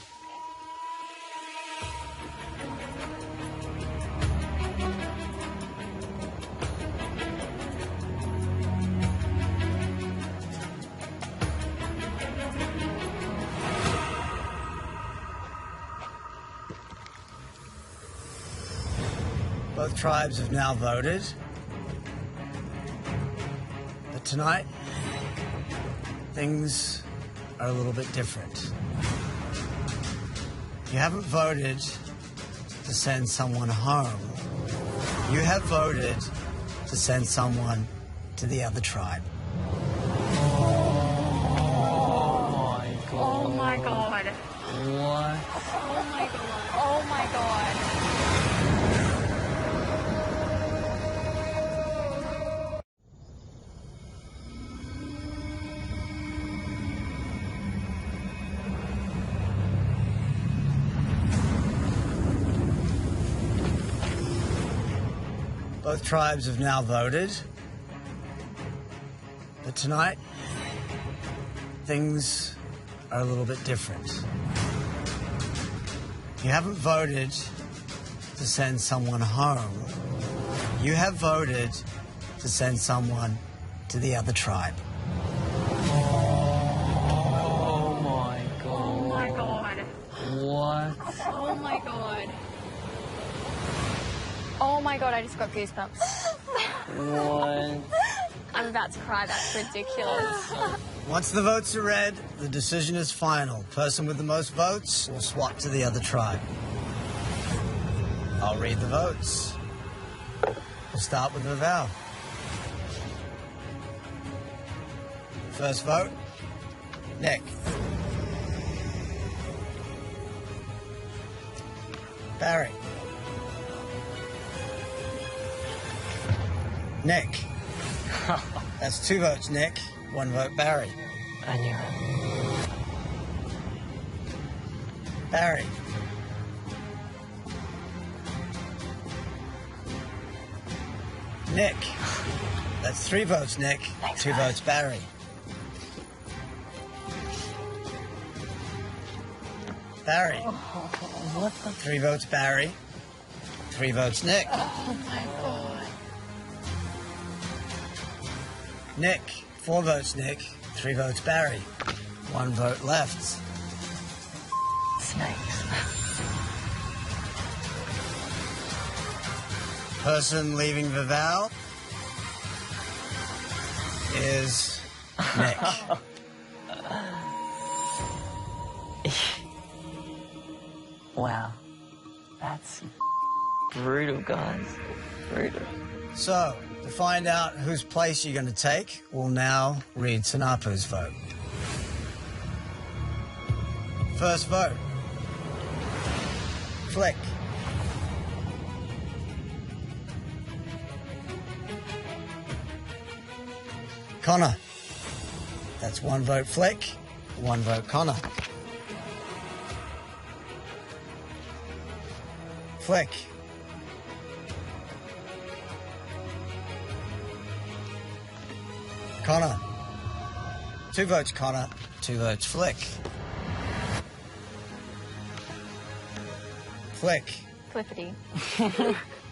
Both tribes have now voted. But tonight, things are a little bit different. You haven't voted to send someone home. You have voted to send someone to the other tribe. Oh my god. What? Oh my god. Oh my god. Both tribes have now voted. But tonight, things are a little bit different. You haven't voted to send someone home. You have voted to send someone to the other tribe. Oh my god. Oh my god. What? Oh my god. Oh my god, I just got goosebumps. What? I'm about to cry. That's ridiculous. Once the votes are read, the decision is final. Person with the most votes will swap to the other tribe. I'll read the votes. We'll start with Vavau. First vote, Nick. Barry. Nick. That's 2 votes, Nick. 1 vote, Barry. I knew it. Barry. Nick. That's 3 votes, Nick. Thanks, 2 votes, Barry. Barry. What the? 3 votes, Barry. 3 votes, Nick. Oh my god. Nick. 4 votes, Nick. 3 votes, Barry. 1 vote left. Snakes. Person leaving Vavau is Nick. Wow. That's brutal, guys. Brutal. So, to find out whose place you're going to take, we'll now read Sanapu's vote. First vote. Flick. Connor. That's 1 vote Flick, 1 vote Connor. Flick. Connor. 2 votes Connor, 2 votes Flick. Flick. Flippity.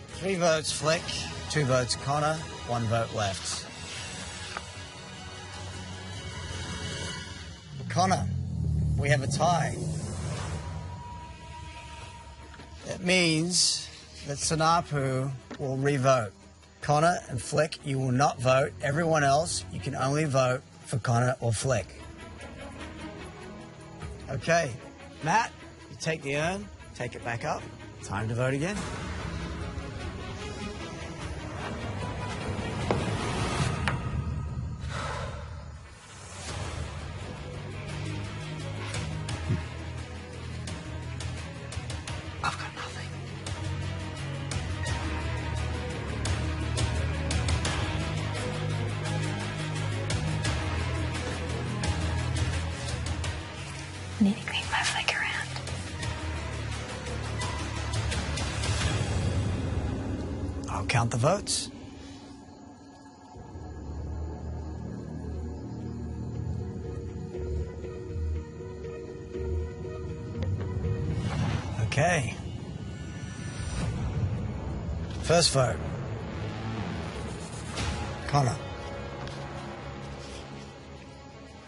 3 votes Flick, 2 votes Connor, 1 vote left. Connor, we have a tie. It means that Sanapu will re-vote. Connor and Flick, you will not vote. Everyone else, you can only vote for Connor or Flick. Okay, Matt, you take the urn, take it back up. Time to vote again. I've got nothing. I need to clean my flick around. I'll count the votes. Okay. First vote. Connor.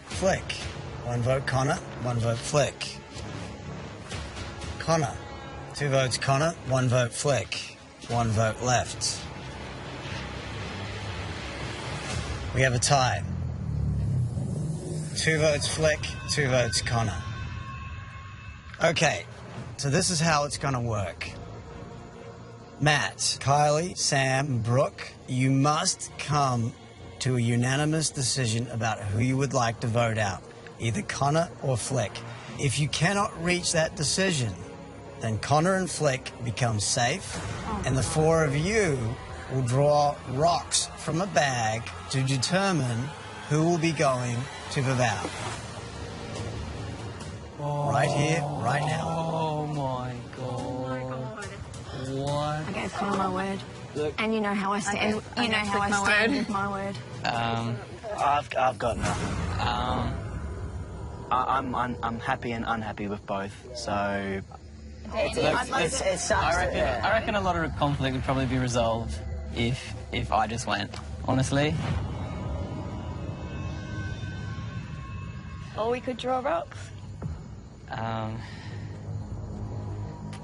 Flick. 1 vote Connor, 1 vote Flick. Connor. 2 votes Connor, 1 vote Flick. 1 vote left. We have a tie. 2 votes Flick, 2 votes Connor. Okay, so this is how it's going to work. Matt, Kylie, Sam, and Brooke, you must come to a unanimous decision about who you would like to vote out, either Connor or Flick. If you cannot reach that decision, then Connor and Flick become safe, and the 4 of you will draw rocks from a bag to determine who will be going to Vavau. Right here, right now. Oh my god. What? I gave Connor my word. And you know how I stand. You know how I stand with my word. I've got nothing. I'm happy and unhappy with both, so... It sucks. I reckon a lot of conflict would probably be resolved if I just went, honestly. Or we could draw rocks.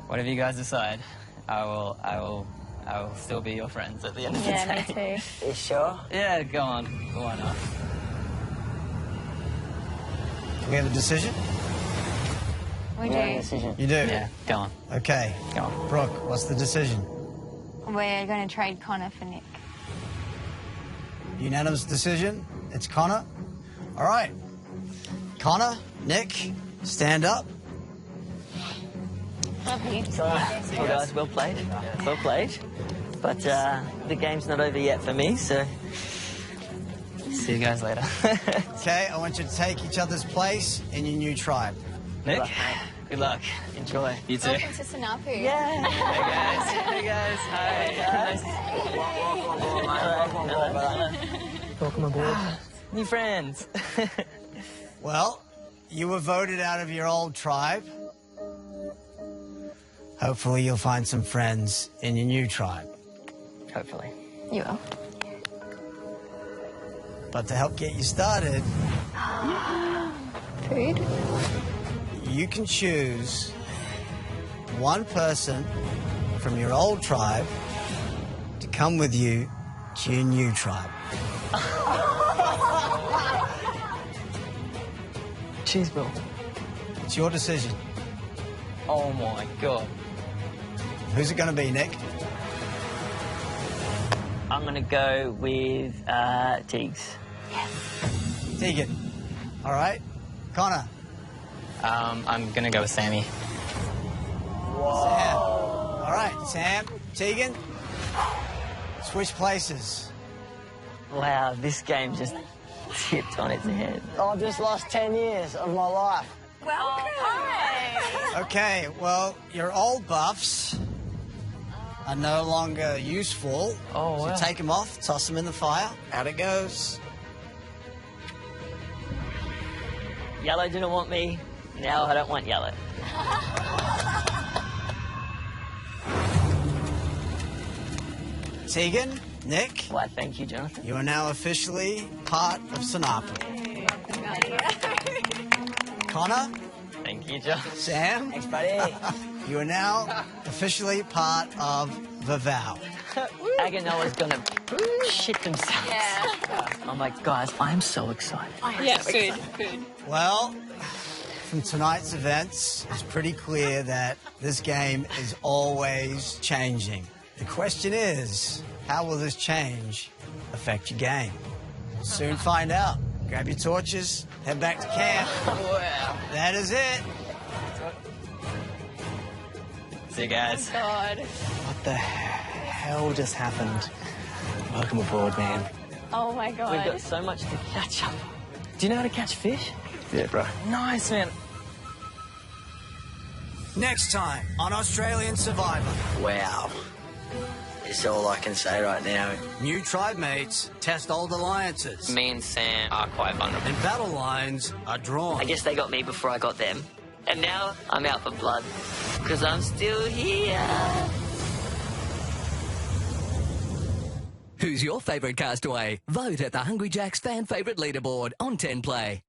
Whatever you guys decide, I will still be your friends at the end of the day. Yeah, me too. You sure? Yeah, go on. Why not? We have a decision? We do. You do? Yeah, go on. Okay. Go on. Brooke, what's the decision? We're going to trade Connor for Nick. Unanimous decision. It's Connor. All right. Connor, Nick, stand up. Well, guys, well played. Well played. But the game's not over yet for me, so... See you guys later. Okay, I want you to take each other's place in your new tribe. Nick, good luck. Enjoy. You too. Welcome to Sanapu. Yeah. Hey guys. Hi. Welcome aboard. New friends. Well, you were voted out of your old tribe. Hopefully you'll find some friends in your new tribe. Hopefully. You will. But to help get you started, Food? you can choose one person from your old tribe to come with you to your new tribe. Cheese ball. It's your decision. Oh my god. Who's it going to be, Nick? I'm going to go with Teagues. Tegan. All right. Connor. I'm gonna go with Sammy. Sam. All right. Sam, Tegan. Switch places. Wow, this game just tipped on its head. I've just lost 10 years of my life. Welcome. Hi. Okay, well, your old buffs are no longer useful. Oh, wow. So take them off, toss them in the fire. Out it goes. Yellow didn't want me. Now I don't want yellow. Tegan, Nick. Why, thank you, Jonathan. You are now officially part of Sanapu. Connor. Thank you, John. Sam. Thanks, buddy. You are now officially part of the vow. Aganola's gonna shit themselves. Yeah. Oh my guys, I'm so excited. Yeah, food. Well, from tonight's events, it's pretty clear that this game is always changing. The question is, how will this change affect your game? Soon find out. Grab your torches, head back to camp. Wow. That is it. See you guys. God. What the hell just happened? Welcome aboard, man. Oh my God. We've got so much to catch up. Do you know how to catch fish? Yeah, bro. Nice, man. Next time on Australian Survivor. Wow. It's all I can say right now. New tribe mates test old alliances. Me and Sam are quite vulnerable. And battle lines are drawn. I guess they got me before I got them. And now I'm out for blood. Because I'm still here. Who's your favourite castaway? Vote at the Hungry Jack's fan favourite leaderboard on 10 Play.